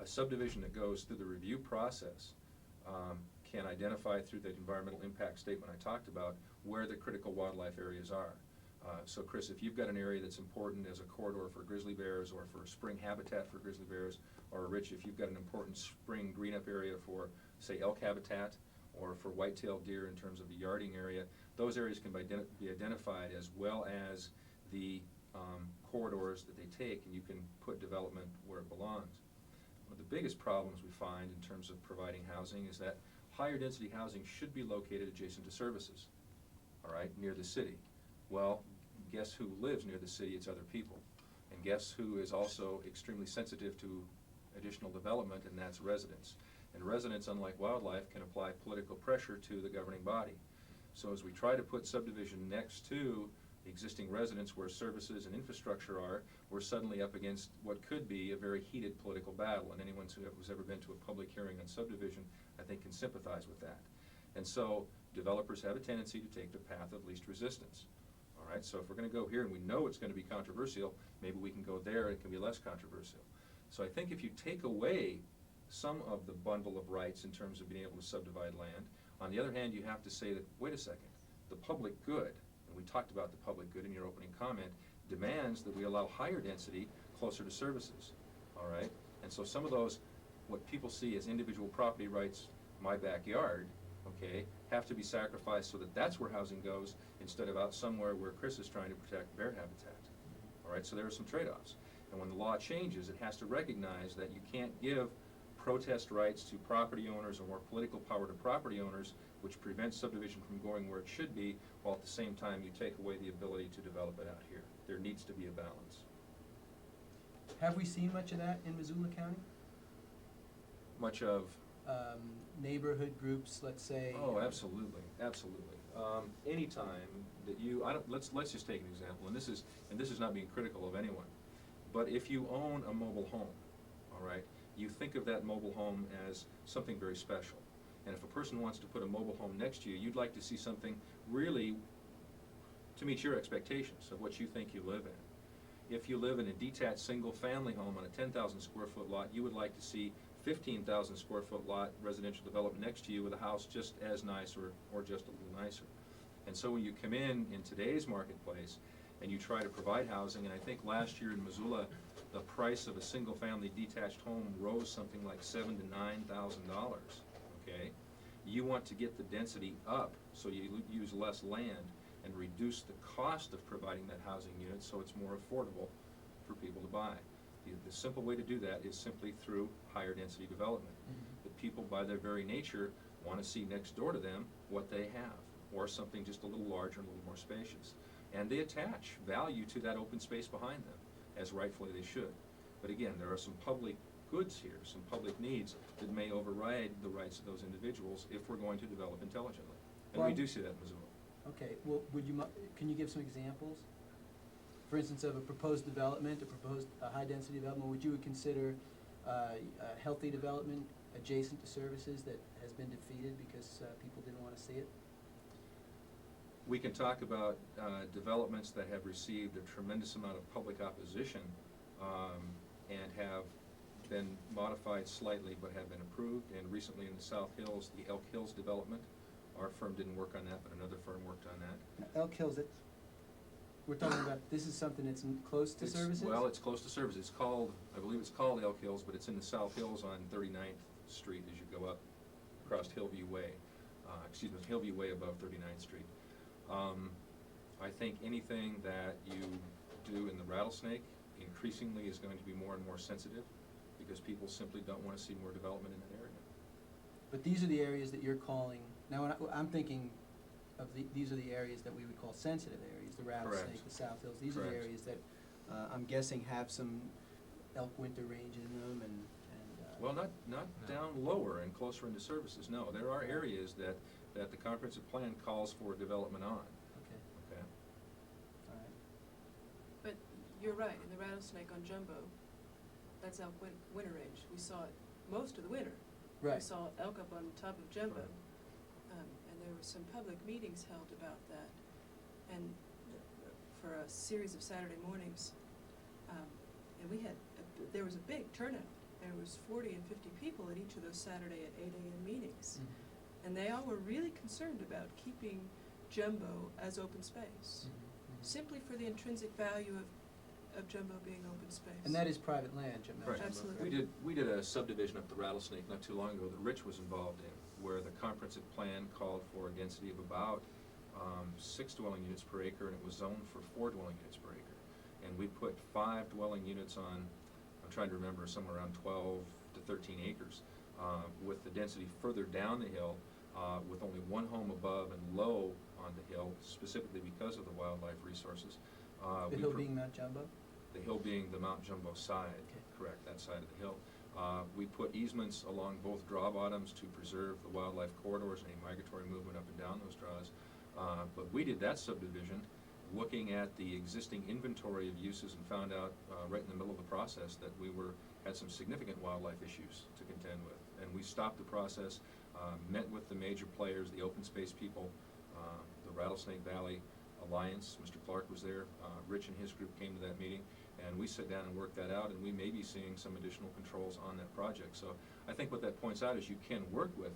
A subdivision that goes through the review process can identify through the environmental impact statement I talked about where the critical wildlife areas are. So Chris, if you've got an area that's important as a corridor for grizzly bears or for spring habitat for grizzly bears, or Rich, if you've got an important spring green-up area for, say, elk habitat or for white-tailed deer in terms of the yarding area, those areas can be identified as well as the corridors that they take, and you can put development where it belongs. One of the biggest problems we find in terms of providing housing is that higher density housing should be located adjacent to services, all right, near the city. Well, guess who lives near the city? It's other people. And guess who is also extremely sensitive to additional development, and that's residents. And residents, unlike wildlife, can apply political pressure to the governing body. So as we try to put subdivision next to existing residents where services and infrastructure are, we're suddenly up against what could be a very heated political battle. And anyone who's ever been to a public hearing on subdivision, I think, can sympathize with that. And so developers have a tendency to take the path of least resistance. All right, so if we're going to go here and we know it's going to be controversial, maybe we can go there and it can be less controversial. So I think if you take away some of the bundle of rights in terms of being able to subdivide land, on the other hand, you have to say that, wait a second, the public good, and we talked about the public good in your opening comment, demands that we allow higher density closer to services, all right? And so some of those, what people see as individual property rights, my backyard, okay, have to be sacrificed so that that's where housing goes instead of out somewhere where Chris is trying to protect bear habitat, all right? So there are some trade-offs. And when the law changes, it has to recognize that you can't give protest rights to property owners or more political power to property owners, which prevents subdivision from going where it should be, while at the same time you take away the ability to develop it out here. There needs to be a balance. Have we seen much of that in Missoula County? Much of? Neighborhood groups, let's say. Oh, absolutely, absolutely. Anytime that you, let's just take an example, and this is not being critical of anyone, but if you own a mobile home, all right, you think of that mobile home as something very special. And if a person wants to put a mobile home next to you, you'd like to see something really to meet your expectations of what you think you live in. If you live in a detached single-family home on a 10,000 square foot lot, you would like to see 15,000 square foot lot residential development next to you with a house just as nice or just a little nicer. And so when you come in today's marketplace and you try to provide housing, and I think last year in Missoula, the price of a single-family detached home rose something like $7,000 to $9,000, okay? You want to get the density up so you use less land and reduce the cost of providing that housing unit so it's more affordable for people to buy. The simple way to do that is simply through higher density development. The people, by their very nature, want to see next door to them what they have, or something just a little larger and a little more spacious. And they attach value to that open space behind them, as rightfully they should. But again, there are some public goods here, some public needs that may override the rights of those individuals if we're going to develop intelligently. And we do see that in Missoula. Okay, well, can you give some examples? for instance, of a proposed development, a proposed high-density development, would you consider a healthy development adjacent to services that has been defeated because people didn't want to see it? We can talk about developments that have received a tremendous amount of public opposition and have been modified slightly but have been approved. And recently in the South Hills, the Elk Hills development, our firm didn't work on that, but another firm worked on that. Now, Elk Hills, we're talking about, this is something that's close to services? Well, it's close to services. It's called, I believe it's called Elk Hills, but it's in the South Hills on 39th Street as you go up across Hillview Way. Hillview Way above 39th Street. I think anything that you do in the Rattlesnake increasingly is going to be more and more sensitive because people simply don't want to see more development in that area. But these are the areas that you're calling, now when I'm thinking of these are the areas that we would call sensitive areas, the Rattlesnake, Correct. the South Hills. These are the Correct. areas that I'm guessing have some elk winter range in them and Well, not down lower and closer into services, no. There are areas that the comprehensive plan calls for development on. Okay, Okay. all right. But you're right, in the Rattlesnake on Jumbo, that's elk winter range. We saw it most of the winter. We Right. saw elk up on top of Jumbo. Right. And there were some public meetings held about that. And for a series of Saturday mornings, and there was a big turnout. There was 40 and 50 people at each of those Saturday at 8 a.m. meetings. Mhm. And they all were really concerned about keeping Jumbo as open space, simply for the intrinsic value of Jumbo being open space. And that is private land, Jim. Right. Absolutely. We did a subdivision up the Rattlesnake not too long ago that Rich was involved in, where the comprehensive plan called for a density of about 6 dwelling units per acre, and it was zoned for 4 dwelling units per acre. And we put 5 dwelling units on, I'm trying to remember, somewhere around 12 to 13 acres, with the density further down the hill, with only 1 home above and low on the hill, specifically because of the wildlife resources. The hill being Mount Jumbo? The hill being the Mount Jumbo side, Okay. correct, that side of the hill. We put easements along both draw bottoms to preserve the wildlife corridors and any migratory movement up and down those draws. But we did that subdivision looking at the existing inventory of uses and found out right in the middle of the process that we had some significant wildlife issues to contend with. And we stopped the process, met with the major players, the open space people, the Rattlesnake Valley Alliance. Mr. Clark was there. Rich and his group came to that meeting, and we sat down and worked that out, and we may be seeing some additional controls on that project. So I think what that points out is you can work with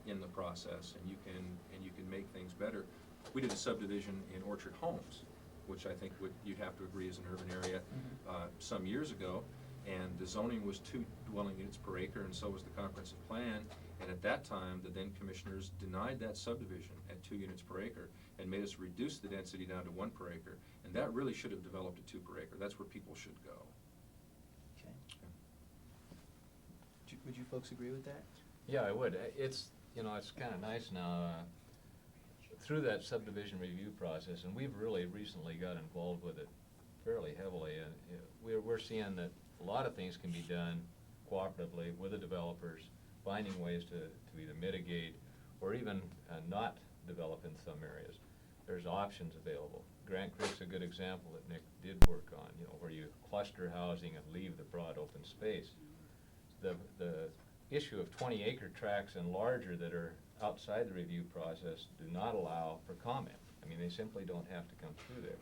in the process, and you can make things better. We did a subdivision in Orchard Homes, which I think you'd have to agree is an urban area, some years ago, and the zoning was 2 dwelling units per acre, and so was the comprehensive plan. And at that time, the then commissioners denied that subdivision at 2 units per acre and made us reduce the density down to 1 per acre. And that really should have developed to 2 per acre. That's where people should go. Okay. Would you folks agree with that? Yeah, I would. It's kind of nice now, through that subdivision review process, and we've really recently got involved with it fairly heavily, and we're seeing that a lot of things can be done cooperatively with the developers, finding ways to either mitigate or even not develop in some areas. There's options available. Grant Creek's a good example that Nick did work on, where you cluster housing and leave the broad open space. The issue of 20-acre tracts and larger that are outside the review process do not allow for comment. I mean, they simply don't have to come through there.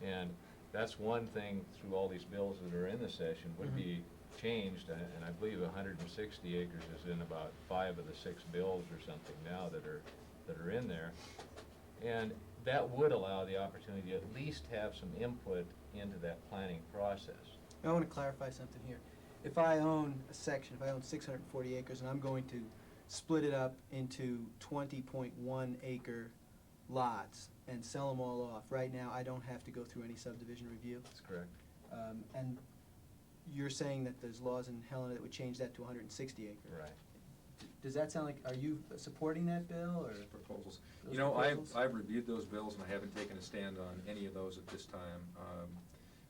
And that's one thing through all these bills that are in the session would be changed, and I believe 160 acres is in about 5 of the 6 bills or something now that are in there. And that would allow the opportunity to at least have some input into that planning process. I want to clarify something here. If I own a section, if I own 640 acres and I'm going to split it up into 20.1 acre lots and sell them all off, right now I don't have to go through any subdivision review? That's correct. And you're saying that there's laws in Helena that would change that to 160 acres? Right. Does that sound like, are you supporting that bill, or? Proposals. Those proposals? I've reviewed those bills, and I haven't taken a stand on any of those at this time.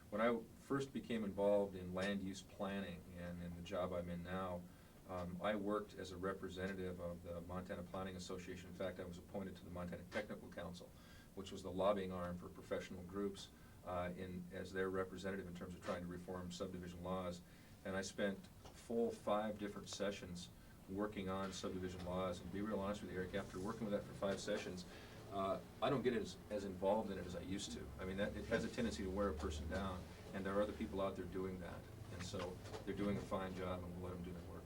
When I first became involved in land use planning and in the job I'm in now, I worked as a representative of the Montana Planning Association. In fact, I was appointed to the Montana Technical Council, which was the lobbying arm for professional groups as their representative in terms of trying to reform subdivision laws. And I spent full 5 different sessions working on subdivision laws. And to be real honest with you, Eric, after working with that for 5 sessions, I don't get as involved in it as I used to. I mean, it has a tendency to wear a person down, and there are other people out there doing that. And so they're doing a fine job, and we'll let them do their work.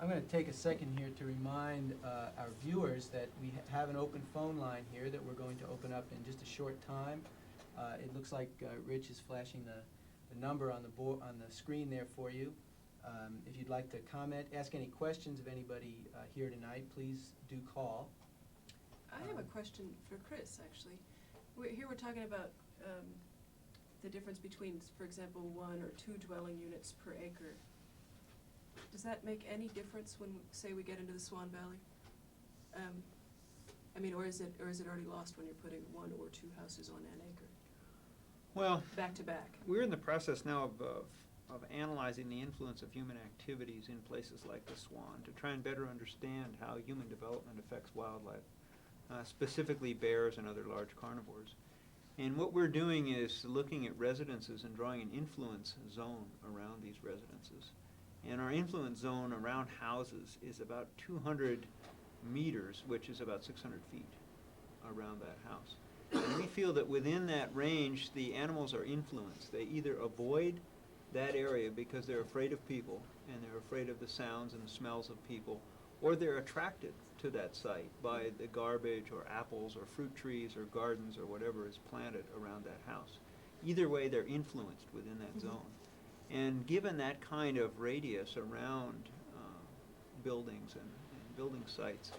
I'm going to take a second here to remind our viewers that we have an open phone line here that we're going to open up in just a short time. It looks like Rich is flashing the number on the screen there for you. If you'd like to comment, ask any questions of anybody here tonight, please do call. I have a question for Chris, actually. Here we're talking about the difference between, for example, 1 or 2 dwelling units per acre. Does that make any difference when, say, we get into the Swan Valley? I mean, or is it already lost when you're putting 1 or 2 houses on an acre? Well, Back to back. we're in the process now of analyzing the influence of human activities in places like the Swan to try and better understand how human development affects wildlife, specifically bears and other large carnivores. And what we're doing is looking at residences and drawing an influence zone around these residences. And our influence zone around houses is about 200 meters, which is about 600 feet around that house. And we feel that within that range, the animals are influenced. They either avoid that area because they're afraid of people, and they're afraid of the sounds and the smells of people, or they're attracted to that site by the garbage or apples or fruit trees or gardens or whatever is planted around that house. Either way, they're influenced within that zone. And given that kind of radius around buildings and building sites,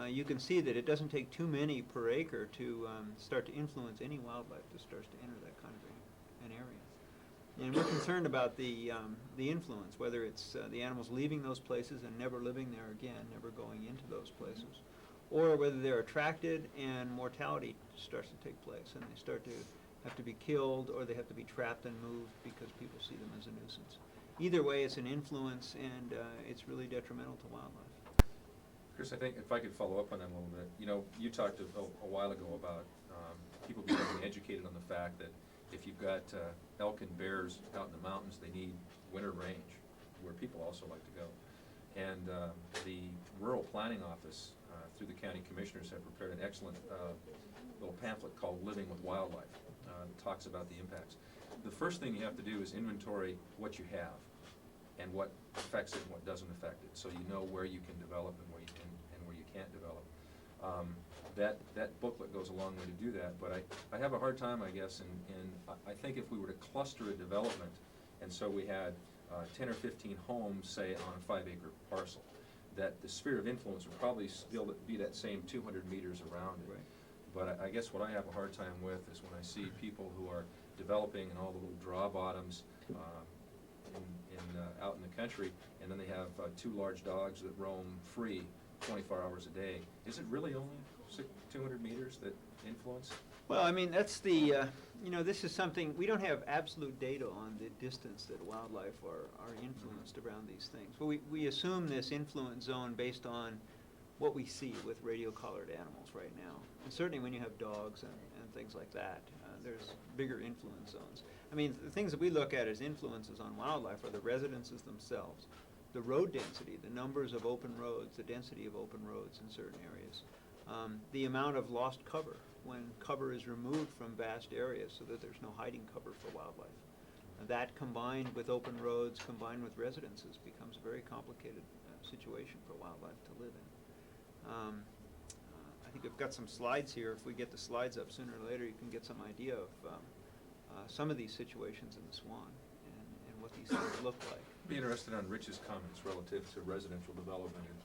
you can see that it doesn't take too many per acre to start to influence any wildlife that starts to enter that kind of an area. And we're concerned about the influence, whether it's the animals leaving those places and never living there again, never going into those places, or whether they're attracted and mortality starts to take place and they start to have to be killed, or they have to be trapped and moved because people see them as a nuisance. Either way, it's an influence, and it's really detrimental to wildlife. Chris, I think if I could follow up on that a little bit. You know, you talked a while ago about people becoming educated on the fact that if you've got elk and bears out in the mountains, they need winter range, where people also like to go. And the Rural Planning Office, through the county commissioners, have prepared an excellent little pamphlet called Living with Wildlife. That talks about the impacts. The first thing you have to do is inventory what you have and what affects it and what doesn't affect it, so you know where you can develop and where you can and where you can't develop. That booklet goes a long way to do that, but I have a hard time, I guess, and I think if we were to cluster a development, and so we had 10 or 15 homes, say, on a 5-acre parcel, that the sphere of influence would probably still be that same 200 meters around it. Right. But I guess what I have a hard time with is when I see people who are developing in all the little draw bottoms out in the country, and then they have 2 large dogs that roam free 24 hours a day. Is it really only 200 meters that influence? Well, I mean, that's the, this is something, we don't have absolute data on the distance that wildlife are influenced around these things. But we assume this influence zone based on what we see with radio-collared animals right now. And certainly when you have dogs and things like that, there's bigger influence zones. I mean, the things that we look at as influences on wildlife are the residences themselves, the road density, the numbers of open roads, the density of open roads in certain areas, the amount of lost cover when cover is removed from vast areas so that there's no hiding cover for wildlife. That combined with open roads, combined with residences, becomes a very complicated situation for wildlife to live in. I think we've got some slides here. If we get the slides up sooner or later, you can get some idea of some of these situations in the Swan and what these things look like. Be interested on Rich's comments relative to residential development and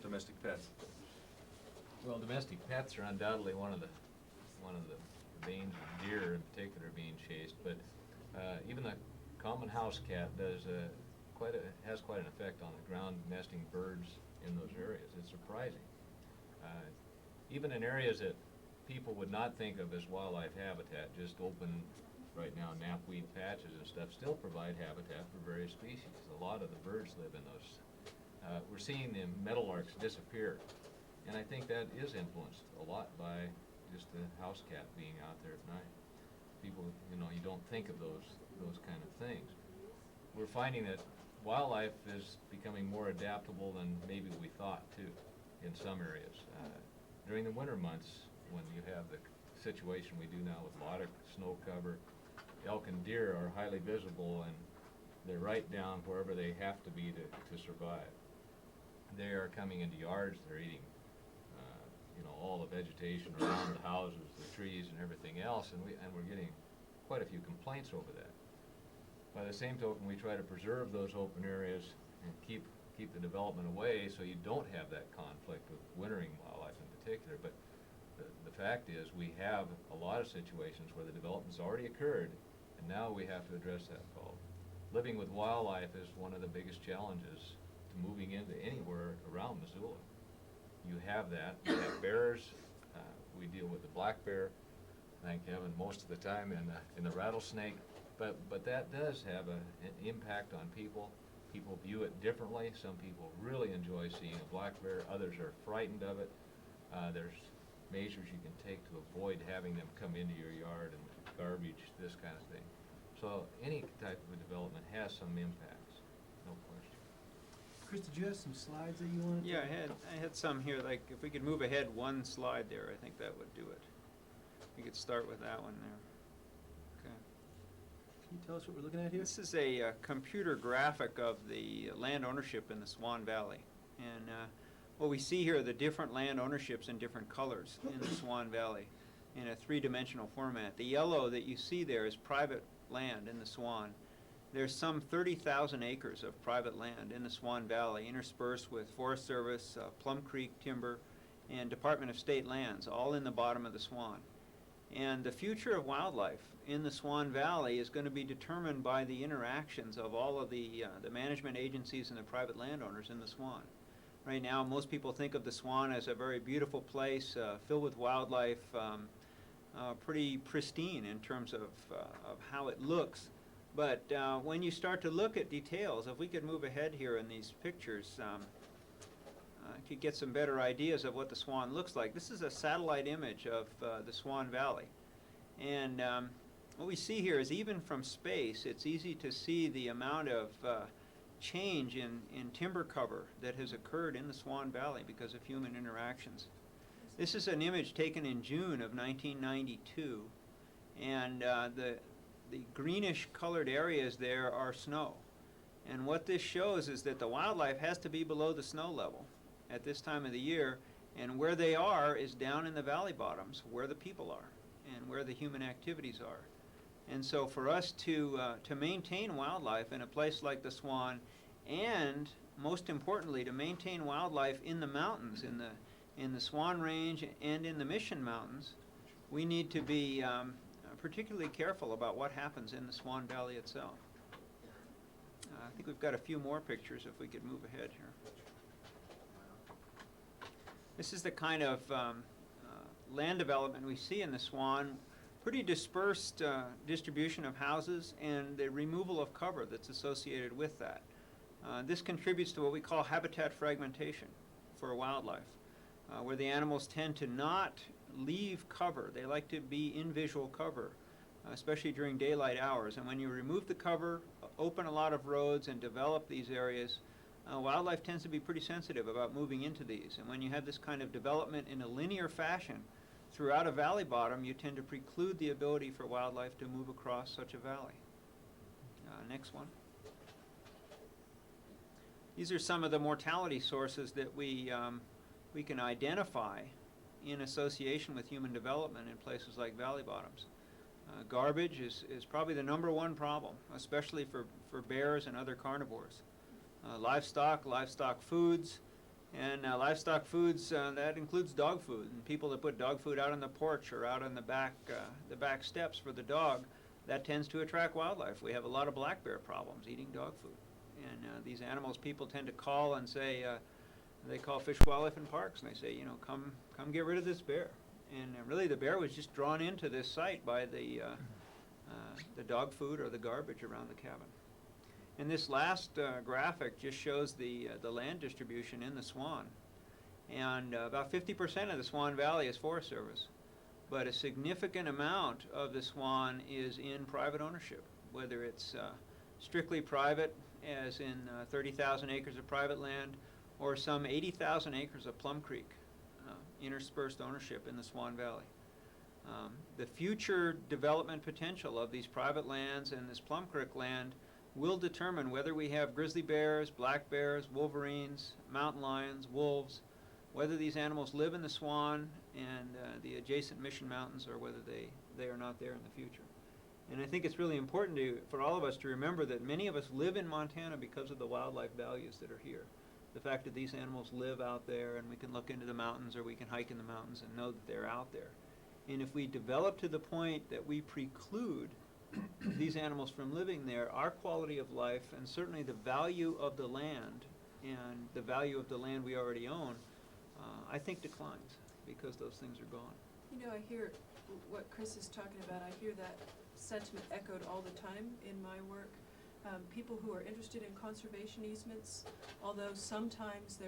domestic pets. Well, domestic pets are undoubtedly one of the veins of deer in particular being chased, but even the common house cat has quite an effect on the ground nesting birds in those areas. It's surprising. Even in areas that people would not think of as wildlife habitat, just open right now knapweed patches and stuff still provide habitat for various species. A lot of the birds live in those. We're seeing the meadowlarks disappear, and I think that is influenced a lot by just a house cat being out there at night. People, you don't think of those kind of things. We're finding that wildlife is becoming more adaptable than maybe we thought too, in some areas. During the winter months, when you have the situation we do now with a lot of snow cover, elk and deer are highly visible, and they're right down wherever they have to be to survive. They are coming into yards, they're eating all the vegetation around the houses, the trees and everything else, and we're getting quite a few complaints over that. By the same token, we try to preserve those open areas and keep the development away so you don't have that conflict with wintering wildlife in particular. But the fact is, we have a lot of situations where the development's already occurred, and now we have to address that problem. Living with wildlife is one of the biggest challenges to moving into anywhere around Missoula. You have that. You have bears. We deal with the black bear, thank heaven, most of the time, in the rattlesnake. But that does have an impact on people. People view it differently. Some people really enjoy seeing a black bear. Others are frightened of it. There's measures you can take to avoid having them come into your yard and garbage, this kind of thing. So any type of a development has some impacts, no question. Chris, did you have some slides that you wanted to? Yeah, I had some here, like if we could move ahead one slide there, I think that would do it. We could start with that one there. Okay. Can you tell us what we're looking at here? This is a computer graphic of the land ownership in the Swan Valley. And what we see here are the different land ownerships in different colors in the Swan Valley in a three-dimensional format. The yellow that you see there is private land in the Swan. There's some 30,000 acres of private land in the Swan Valley, interspersed with Forest Service, Plum Creek Timber, and Department of State lands, all in the bottom of the Swan. And the future of wildlife in the Swan Valley is going to be determined by the interactions of all of the management agencies and the private landowners in the Swan. Right now, most people think of the Swan as a very beautiful place, filled with wildlife, pretty pristine in terms of how it looks. But when you start to look at details, if we could move ahead here in these pictures, to get some better ideas of what the Swan looks like. This is a satellite image of the Swan Valley. And what we see here is, even from space, it's easy to see the amount of change in timber cover that has occurred in the Swan Valley because of human interactions. This is an image taken in June of 1992, and the greenish colored areas there are snow. And what this shows is that the wildlife has to be below the snow level at this time of the year, and where they are is down in the valley bottoms, where the people are and where the human activities are. And so for us to maintain wildlife in a place like the Swan, and most importantly to maintain wildlife in the mountains, in the Swan Range and in the Mission Mountains, we need to be particularly careful about what happens in the Swan Valley itself. I think we've got a few more pictures if we could move ahead here. This is the kind of land development we see in the Swan. Pretty dispersed distribution of houses and the removal of cover that's associated with that. This contributes to what we call habitat fragmentation for wildlife, where the animals tend to not leave cover. They like to be in visual cover, especially during daylight hours. And when you remove the cover, open a lot of roads and develop these areas, wildlife tends to be pretty sensitive about moving into these. And when you have this kind of development in a linear fashion throughout a valley bottom, you tend to preclude the ability for wildlife to move across such a valley. Next one. These are some of the mortality sources that we can identify in association with human development in places like valley bottoms. Garbage is probably the #1 problem, especially for bears and other carnivores. Livestock foods, and livestock foods, that includes dog food. And people that put dog food out on the porch or out on the back steps for the dog, that tends to attract wildlife. We have a lot of black bear problems eating dog food. And these animals, people tend to call and say, they call Fish, Wildlife and Parks, and they say, come get rid of this bear. And really the bear was just drawn into this site by the dog food or the garbage around the cabin. And this last graphic just shows the land distribution in the Swan. And about 50% of the Swan Valley is Forest Service. but a significant amount of the Swan is in private ownership, whether it's strictly private, as in 30,000 acres of private land, or some 80,000 acres of Plum Creek interspersed ownership in the Swan Valley. The future development potential of these private lands and this Plum Creek land will determine whether we have grizzly bears, black bears, wolverines, mountain lions, wolves, whether these animals live in the Swan and the adjacent Mission Mountains, or whether they are not there in the future. And I think it's really important for all of us to remember that many of us live in Montana because of the wildlife values that are here. The fact that these animals live out there and we can look into the mountains or we can hike in the mountains and know that they're out there. And if we develop to the point that we preclude these animals from living there, our quality of life and certainly the value of the land and the value of the land we already own, I think declines because those things are gone. You know, I hear what Chris is talking about. I hear that sentiment echoed all the time in my work. People who are interested in conservation easements, although sometimes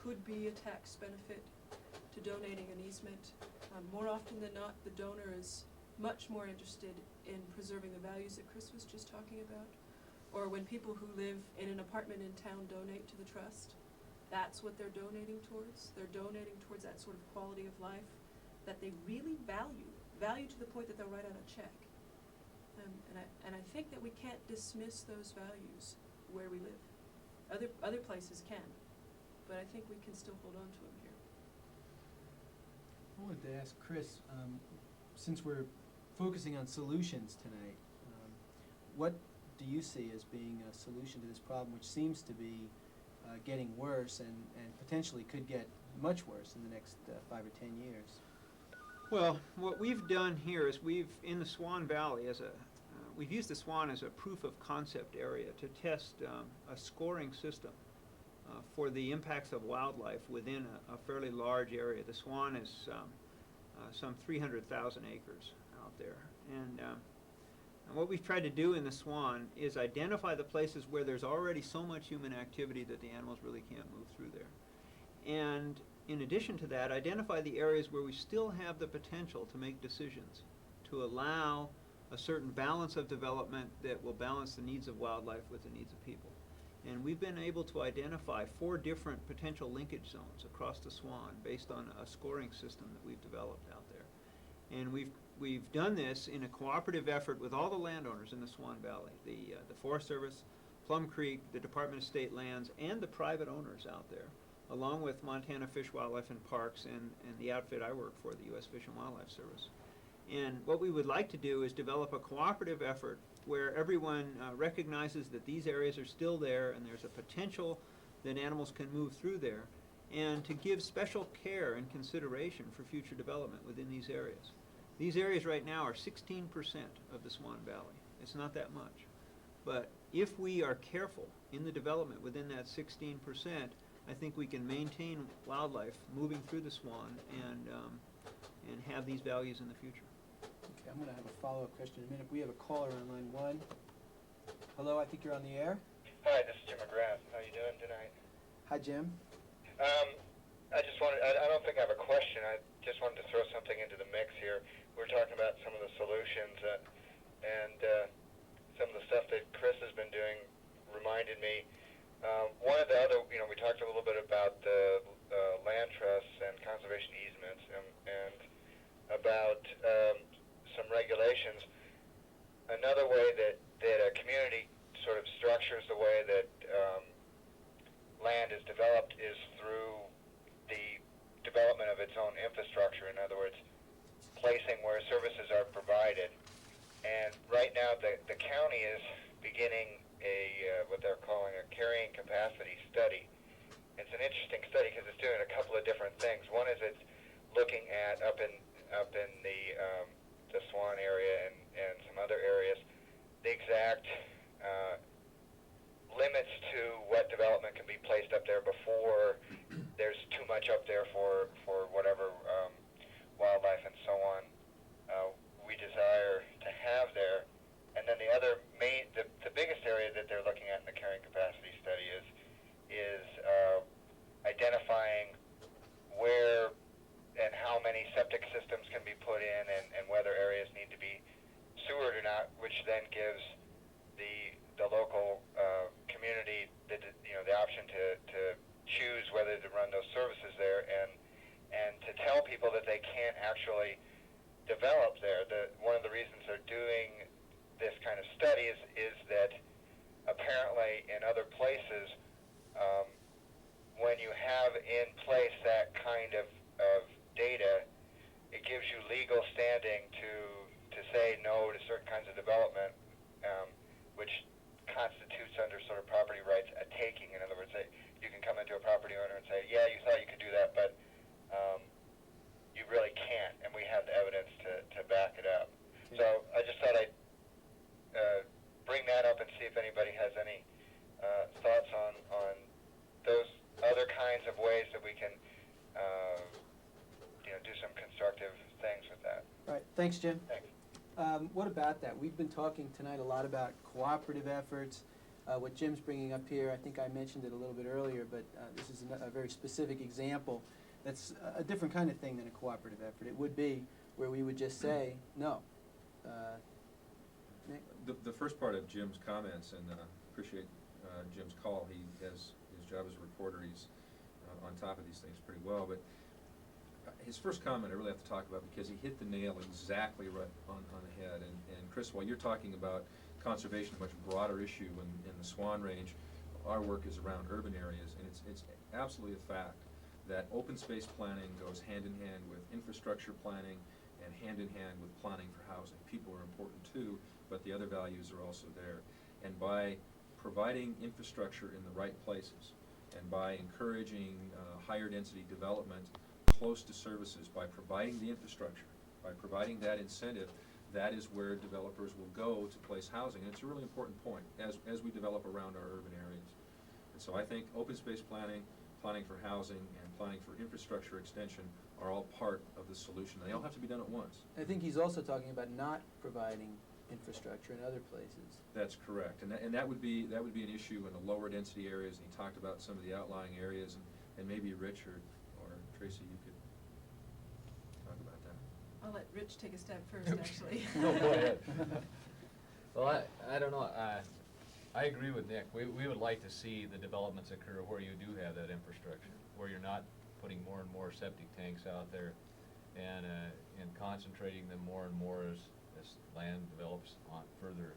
could be a tax benefit to donating an easement, more often than not, the donor is much more interested in preserving the values that Chris was just talking about. Or when people who live in an apartment in town donate to the trust, that's what they're donating towards. They're donating towards that sort of quality of life that they really value to the point that they'll write out a check. And I think that we can't dismiss those values where we live. Other places can, but I think we can still hold on to them here. I wanted to ask Chris, since we're focusing on solutions tonight, what do you see as being a solution to this problem, which seems to be getting worse and potentially could get much worse in the next 5 or 10 years? Well, what we've done here is in the Swan Valley, we've used the Swan as a proof of concept area to test a scoring system for the impacts of wildlife within a fairly large area. The Swan is some 300,000 acres out there. And what we've tried to do in the Swan is identify the places where there's already so much human activity that the animals really can't move through there. And in addition to that, identify the areas where we still have the potential to make decisions, to allow a certain balance of development that will balance the needs of wildlife with the needs of people. And we've been able to identify 4 different potential linkage zones across the Swan based on a scoring system that we've developed out there. And we've done this in a cooperative effort with all the landowners in the Swan Valley, the Forest Service, Plum Creek, the Department of State Lands, and the private owners out there, along with Montana Fish, Wildlife, and Parks and the outfit I work for, the U.S. Fish and Wildlife Service. And what we would like to do is develop a cooperative effort where everyone recognizes that these areas are still there and there's a potential that animals can move through there, and to give special care and consideration for future development within these areas. These areas right now are 16% of the Swan Valley. It's not that much. But if we are careful in the development within that 16%, I think we can maintain wildlife moving through the Swan and have these values in the future. Okay, I'm going to have a follow-up question in a minute. We have a caller on line 1. Hello, I think you're on the air. Hi, this is Jim McGrath. How you doing tonight? Hi, Jim. I don't think I have a question. I just wanted to throw something into the mix here. We're talking about some of the solutions, and some of the stuff that Chris has been doing reminded me. One of the other, we talked a little bit about the land trusts and conservation easements and about some regulations. Another way that a community sort of structures the way that land is developed is through the development of its own infrastructure. In other words, placing where services are provided. And right now the county is beginning what they're calling a carrying capacity study. It's an interesting study because it's doing a couple of different things. One is it's looking at up in the Swan area and some other areas, the exact limits to what development can be placed up there before there's too much up there for whatever wildlife and so on we desire to have there. And then the other the biggest area that they're looking at in the carrying capacity study is identifying where and how many septic systems can be put in whether to run those services there, and to tell people that they can't actually develop there. One of the reasons they're doing this kind of study is that apparently in other places, when you have in place that kind of data, it gives you legal standing to say no to certain kinds of development, which constitutes under sort of property rights a taking. In other words, you can come into a property owner and say, yeah, you thought you could do that, but you really can't, and we have the evidence to back it up. Okay. So I just thought I'd bring that up and see if anybody has any thoughts on those other kinds of ways that we can do some constructive things with that. Right. Thanks, Jim. Thanks. What about that? We've been talking tonight a lot about cooperative efforts. What Jim's bringing up here, I think I mentioned it a little bit earlier, but this is a very specific example. That's a different kind of thing than a cooperative effort. It would be where we would just say, no. Nick? The first part of Jim's comments, and appreciate Jim's call. He has his job as a reporter. He's on top of these things pretty well. But his first comment I really have to talk about because he hit the nail exactly right on the head. And Chris, while you're talking about conservation, a much broader issue in the Swan Range, our work is around urban areas, and it's absolutely a fact that open space planning goes hand in hand with infrastructure planning and hand in hand with planning for housing. People are important too, but the other values are also there. And by providing infrastructure in the right places and by encouraging higher density development close to services, by providing the infrastructure, by providing that incentive, that is where developers will go to place housing. And it's a really important point as we develop around our urban areas. And so I think open space planning, planning for housing, and planning for infrastructure extension are all part of the solution. They all have to be done at once. I think he's also talking about not providing infrastructure in other places. That's correct, and that would be an issue in the lower density areas. And he talked about some of the outlying areas, and maybe Richard or Tracy, you could talk about that. I'll let Rich take a step first, actually. No, go ahead. Well, I don't know. I agree with Nick. We would like to see the developments occur where you do have that infrastructure, where you're not putting more and more septic tanks out there and concentrating them more and more as land develops further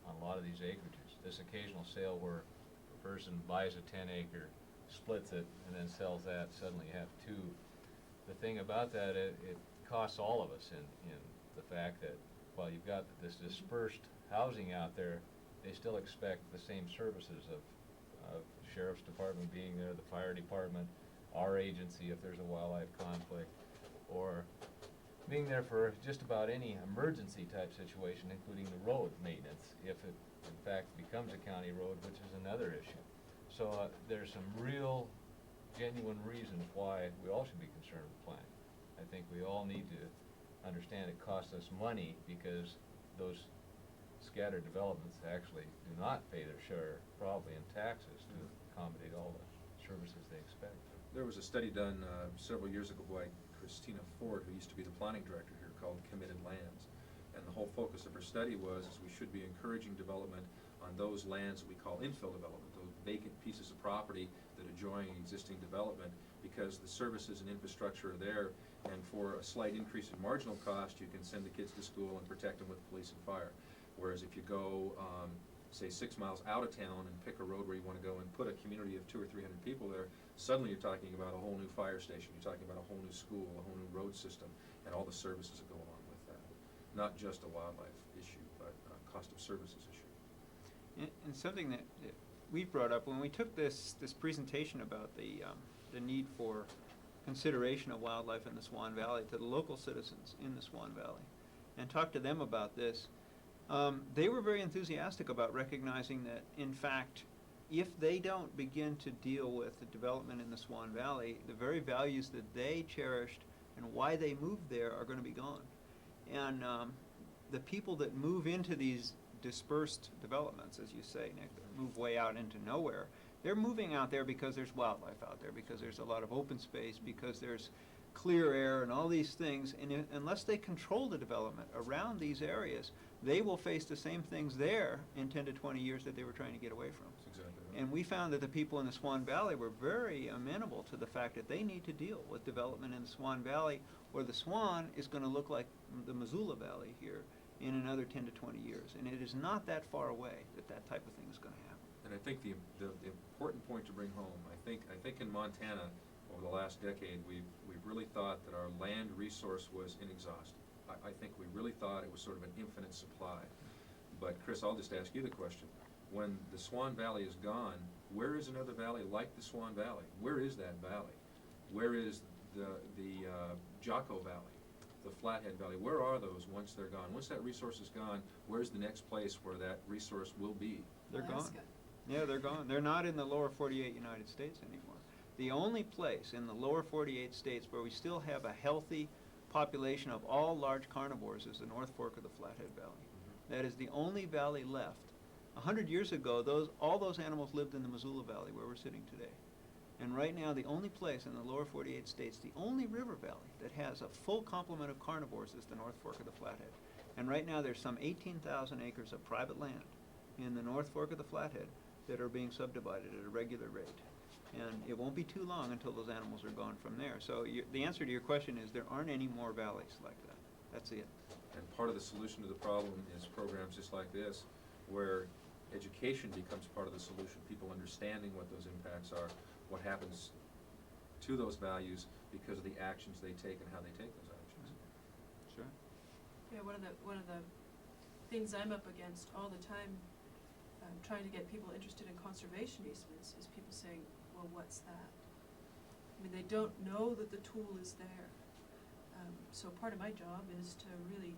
on a lot of these acreages. This occasional sale where a person buys a 10-acre, splits it, and then sells that, suddenly you have two. The thing about that, it costs all of us in the fact that while you've got this dispersed housing out there, they still expect the same services of Sheriff's Department being there, the Fire Department, our agency if there's a wildlife conflict, or being there for just about any emergency type situation, including the road maintenance, if it in fact becomes a county road, which is another issue. So there's some real, genuine reasons why we all should be concerned with planning. I think we all need to understand it costs us money because those scattered developments actually do not pay their share, probably in taxes, to accommodate all the services they expect. There was a study done several years ago by Christina Ford, who used to be the planning director here, called Committed Lands. And the whole focus of her study was we should be encouraging development on those lands that we call infill development, those vacant pieces of property that adjoin existing development, because the services and infrastructure are there, and for a slight increase in marginal cost, you can send the kids to school and protect them with police and fire. Whereas if you go, say 6 miles out of town and pick a road where you want to go and put a community of 200 or 300 people there, suddenly you're talking about a whole new fire station, you're talking about a whole new school, a whole new road system, and all the services that go along with that. Not just a wildlife issue, but a cost of services issue. And something that we brought up when we took this presentation about the need for consideration of wildlife in the Swan Valley to the local citizens in the Swan Valley, and talked to them about this, they were very enthusiastic about recognizing that, in fact, if they don't begin to deal with the development in the Swan Valley, the very values that they cherished and why they moved there are going to be gone. And the people that move into these dispersed developments, as you say, Nick, that move way out into nowhere, they're moving out there because there's wildlife out there, because there's a lot of open space, because there's clear air and all these things. And unless they control the development around these areas, they will face the same things there in 10 to 20 years that they were trying to get away from. That's exactly right. And we found that the people in the Swan Valley were very amenable to the fact that they need to deal with development in the Swan Valley, where the Swan is going to look like the Missoula Valley here in another 10 to 20 years. And it is not that far away that that type of thing is going to happen. And I think the important point to bring home, I think in Montana, over the last decade, we've really thought that our land resource was inexhaustible. I think we really thought it was sort of an infinite supply. But Chris, I'll just ask you the question. When the Swan Valley is gone, where is another valley like the Swan Valley? Where is that valley? Where is the Jocko Valley, the Flathead Valley? Where are those once they're gone? Once that resource is gone, where's the next place where that resource will be? They're Alaska. gone. Yeah, they're gone. They're not in the lower 48 United States anymore. The only place in the lower 48 states where we still have a healthy population of all large carnivores is the North Fork of the Flathead Valley. That is the only valley left. 100 years ago, all those animals lived in the Missoula Valley where we're sitting today. And right now, the only place in the lower 48 states, the only river valley that has a full complement of carnivores is the North Fork of the Flathead. And right now, there's some 18,000 acres of private land in the North Fork of the Flathead that are being subdivided at a regular rate. And it won't be too long until those animals are gone from there. So the answer to your question is there aren't any more valleys like that. That's it. And part of the solution to the problem is programs just like this, where education becomes part of the solution, people understanding what those impacts are, what happens to those values because of the actions they take and how they take those actions. Sure. Yeah, one of the things I'm up against all the time, trying to get people interested in conservation easements, is people saying, well, what's that? I mean, they don't know that the tool is there. So part of my job is to really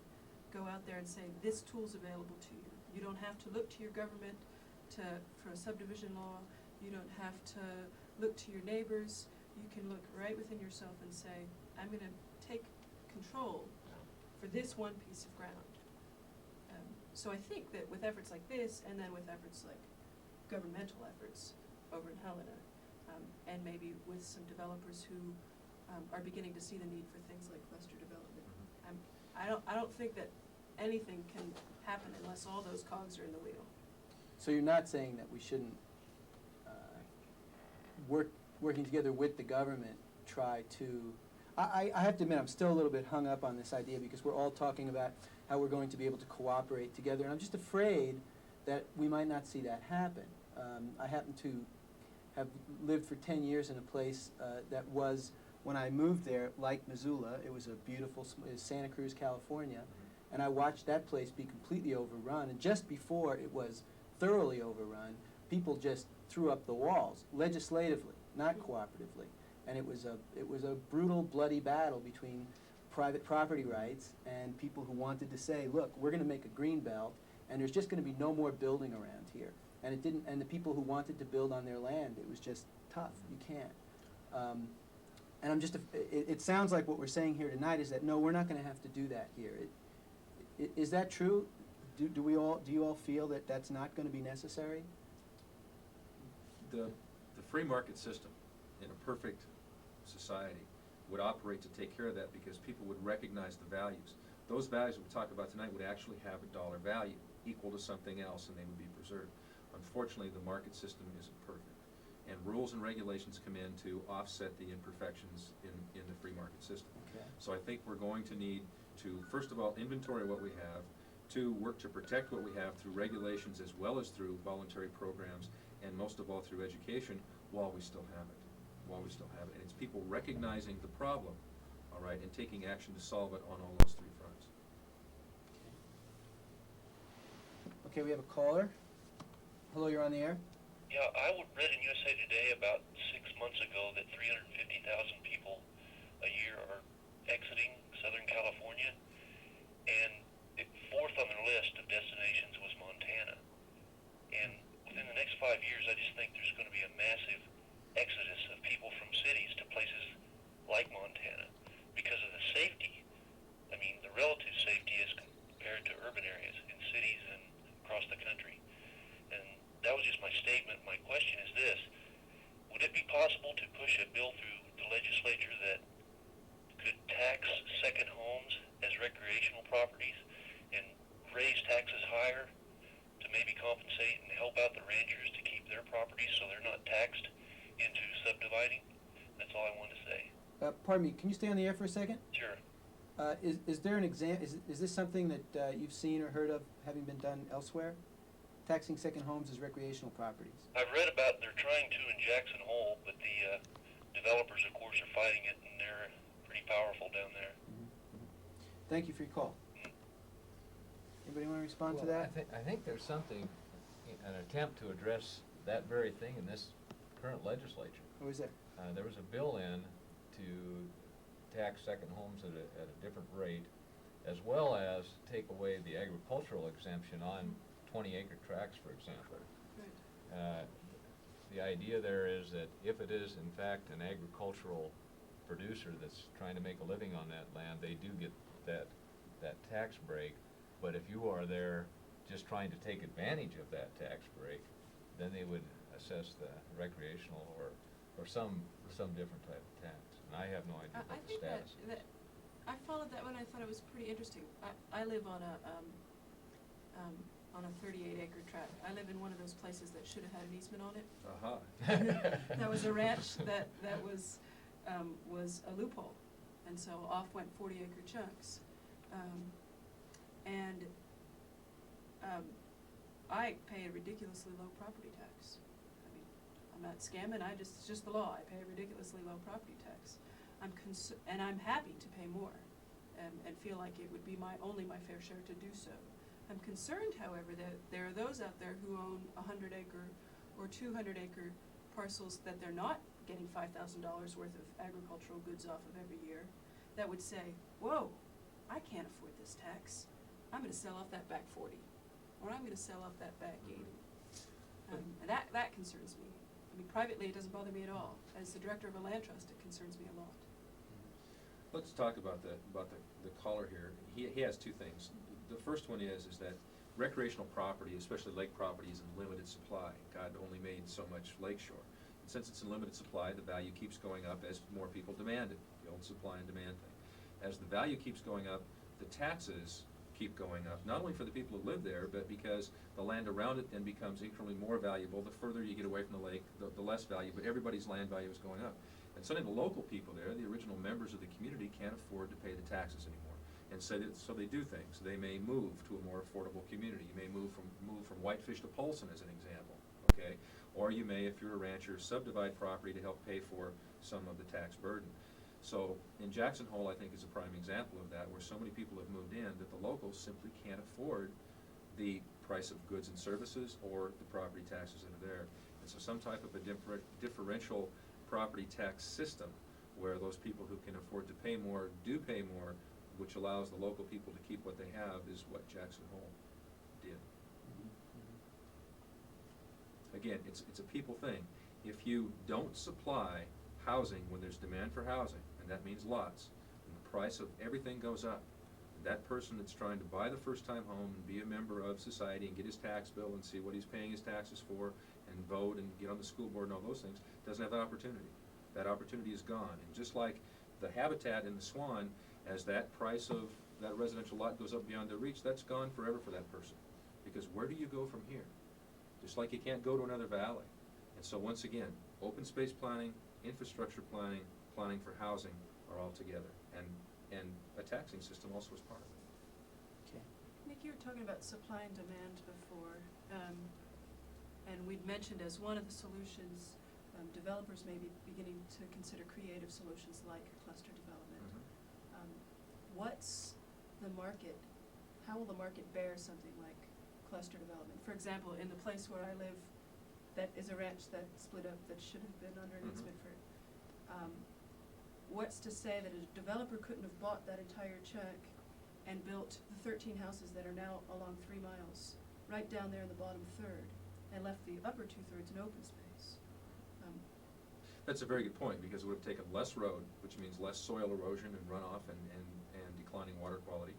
go out there and say, this tool's available to you. You don't have to look to your government for a subdivision law. You don't have to look to your neighbors. You can look right within yourself and say, I'm going to take control for this one piece of ground. So I think that with efforts like this, and then with efforts like governmental efforts over in Helena, and maybe with some developers who are beginning to see the need for things like cluster development, I don't think that anything can happen unless all those cogs are in the wheel. So you're not saying that we shouldn't, working together with the government, try to, I have to admit, I'm still a little bit hung up on this idea because we're all talking about how we're going to be able to cooperate together, and I'm just afraid that we might not see that happen. I happen to have lived for 10 years in a place that was, when I moved there, like Missoula. It was a beautiful, it was Santa Cruz, California, and I watched that place be completely overrun, and just before it was thoroughly overrun, people just threw up the walls, legislatively, not cooperatively. And it was a brutal, bloody battle between private property rights and people who wanted to say, look, we're going to make a green belt, and there's just going to be no more building around here. And it didn't. And the people who wanted to build on their land, it was just tough. You can't. And I'm just. It sounds like what we're saying here tonight is that no, we're not going to have to do that here. Is that true? Do you all feel that that's not going to be necessary? The free market system in a perfect society would operate to take care of that because people would recognize the values. Those values we talk about tonight would actually have a dollar value equal to something else, and they would be preserved. Unfortunately, the market system isn't perfect, and rules and regulations come in to offset the imperfections in the free market system. Okay. So I think we're going to need to, first of all, inventory what we have, to work to protect what we have through regulations as well as through voluntary programs, and most of all through education while we still have it. And it's people recognizing the problem, all right, and taking action to solve it on all those three fronts. Okay, we have a caller. Hello, you're on the air. Yeah, I read in USA Today about 6 months ago that 350,000 people a year are exiting Southern California, and fourth on their list of destinations was Montana. And within the next 5 years, I just think there's going to be a massive exodus of people from cities to places like Montana because of the safety. I mean, the relative safety as compared to urban areas in cities and across the country. And that was just my statement. My question is this: would it be possible to push a bill through the legislature that could tax second homes as recreational properties and raise taxes higher to maybe compensate and help out the ranchers to keep their properties so they're not taxed into subdividing. That's all I wanted to say. Pardon me, can you stay on the air for a second? Sure. Is there an is this something that you've seen or heard of having been done elsewhere? Taxing second homes as recreational properties? I've read about they're trying to in Jackson Hole, but the developers, of course, are fighting it, and they're pretty powerful down there. Thank you for your call. Anybody want to respond to Well, that? I think there's something, an attempt to address that very thing in this current legislature. What was that? There was a bill in to tax second homes at a different rate, as well as take away the agricultural exemption on 20-acre tracts, for example. The idea there is that if it is in fact an agricultural producer that's trying to make a living on that land, they do get that tax break. But if you are there just trying to take advantage of that tax break, then they would assess the recreational or some different type of tax. And I have no idea I what the think status is. that I followed that one. I thought it was pretty interesting. I live on a 38-acre tract. I live in one of those places that should have had an easement on it. That was a ranch that was a loophole, and so off went 40-acre chunks. I pay a ridiculously low property tax. I mean, I'm not scamming. It's just the law. I pay a ridiculously low property tax. And I'm happy to pay more, and feel like it would be only my fair share to do so. I'm concerned, however, that there are those out there who own 100-acre or 200-acre parcels that they're not getting $5,000 worth of agricultural goods off of every year, that would say, whoa, I can't afford this tax. I'm going to sell off that back 40, or I'm going to sell off that back 80. And that concerns me. I mean, privately, it doesn't bother me at all. As the director of a land trust, it concerns me a lot. Let's talk about the caller here. He has two things. The first one is that recreational property, especially lake property, is in limited supply. God only made so much lakeshore. And since it's in limited supply, the value keeps going up as more people demand it, the old supply and demand thing. As the value keeps going up, the taxes keep going up, not only for the people who live there, but because the land around it then becomes incrementally more valuable. The further you get away from the lake, the less value, but everybody's land value is going up. And suddenly the local people there, the original members of the community, can't afford to pay the taxes anymore. And so they do things. They may move to a more affordable community. You may move from Whitefish to Polson, as an example, okay? Or you may, if you're a rancher, subdivide property to help pay for some of the tax burden. So in Jackson Hole, I think, is a prime example of that, where so many people have moved in that the locals simply can't afford the price of goods and services or the property taxes that are there. And so some type of a differential property tax system where those people who can afford to pay more do pay more, which allows the local people to keep what they have, is what Jackson Hole did. Again, it's a people thing. If you don't supply housing when there's demand for housing, and that means lots, and the price of everything goes up, that person that's trying to buy the first-time home and be a member of society and get his tax bill and see what he's paying his taxes for and vote and get on the school board and all those things, doesn't have that opportunity. That opportunity is gone. And just like the habitat in the Swan, as that price of that residential lot goes up beyond their reach, that's gone forever for that person. Because where do you go from here? Just like you can't go to another valley. And so once again, open space planning, infrastructure planning, planning for housing are all together. And a taxing system also is part of it. Okay. Nick, you were talking about supply and demand before, and we'd mentioned as one of the solutions, developers may be beginning to consider creative solutions like cluster development. What's the market? How will the market bear something like cluster development? For example, in the place where I live, that is a ranch that split up that should have been under an easement for. What's to say that a developer couldn't have bought that entire chunk and built the 13 houses that are now along 3 miles, right down there in the bottom third, and left the upper 2/3 in open space? That's a very good point, because it would have taken less road, which means less soil erosion and runoff and declining water quality,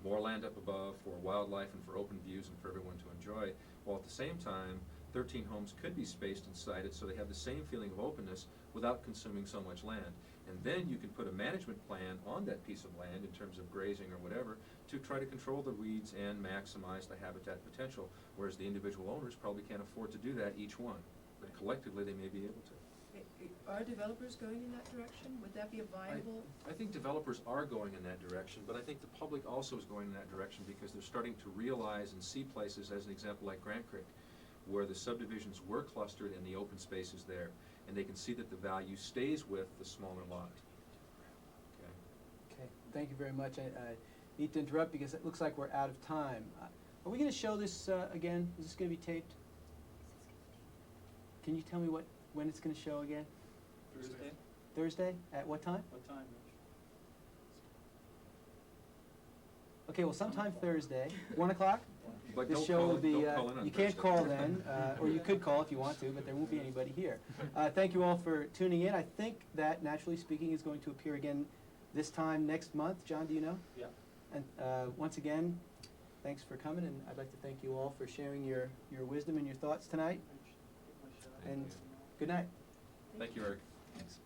more land up above for wildlife and for open views and for everyone to enjoy, while at the same time 13 homes could be spaced and sited so they have the same feeling of openness without consuming so much land. And then you can put a management plan on that piece of land in terms of grazing or whatever to try to control the weeds and maximize the habitat potential, whereas the individual owners probably can't afford to do that, each one. but collectively, they may be able to. Are developers going in that direction? Would that be a viable? I think developers are going in that direction, but I think the public also is going in that direction because they're starting to realize and see places, as an example like Grant Creek, where the subdivisions were clustered and the open space is there, and they can see that the value stays with the smaller lot. Okay, thank you very much. I need to interrupt because it looks like we're out of time. Are we going to show this again? Is this going to be taped? Can you tell me when it's going to show again? Thursday? Thursday? At what time? What time, Rich? Okay, well, sometime Thursday, 1 o'clock? But This don't show call will in- be, don't call in on you can't Thursday. call then, or you could call if you want to, but there won't be anybody here. Thank you all for tuning in. I think that Naturally Speaking is going to appear again this time next month. John, do you know? Yeah. And once again, thanks for coming, and I'd like to thank you all for sharing your wisdom and your thoughts tonight. Rich, take my shot. And good night. Thank you, Eric. Thanks.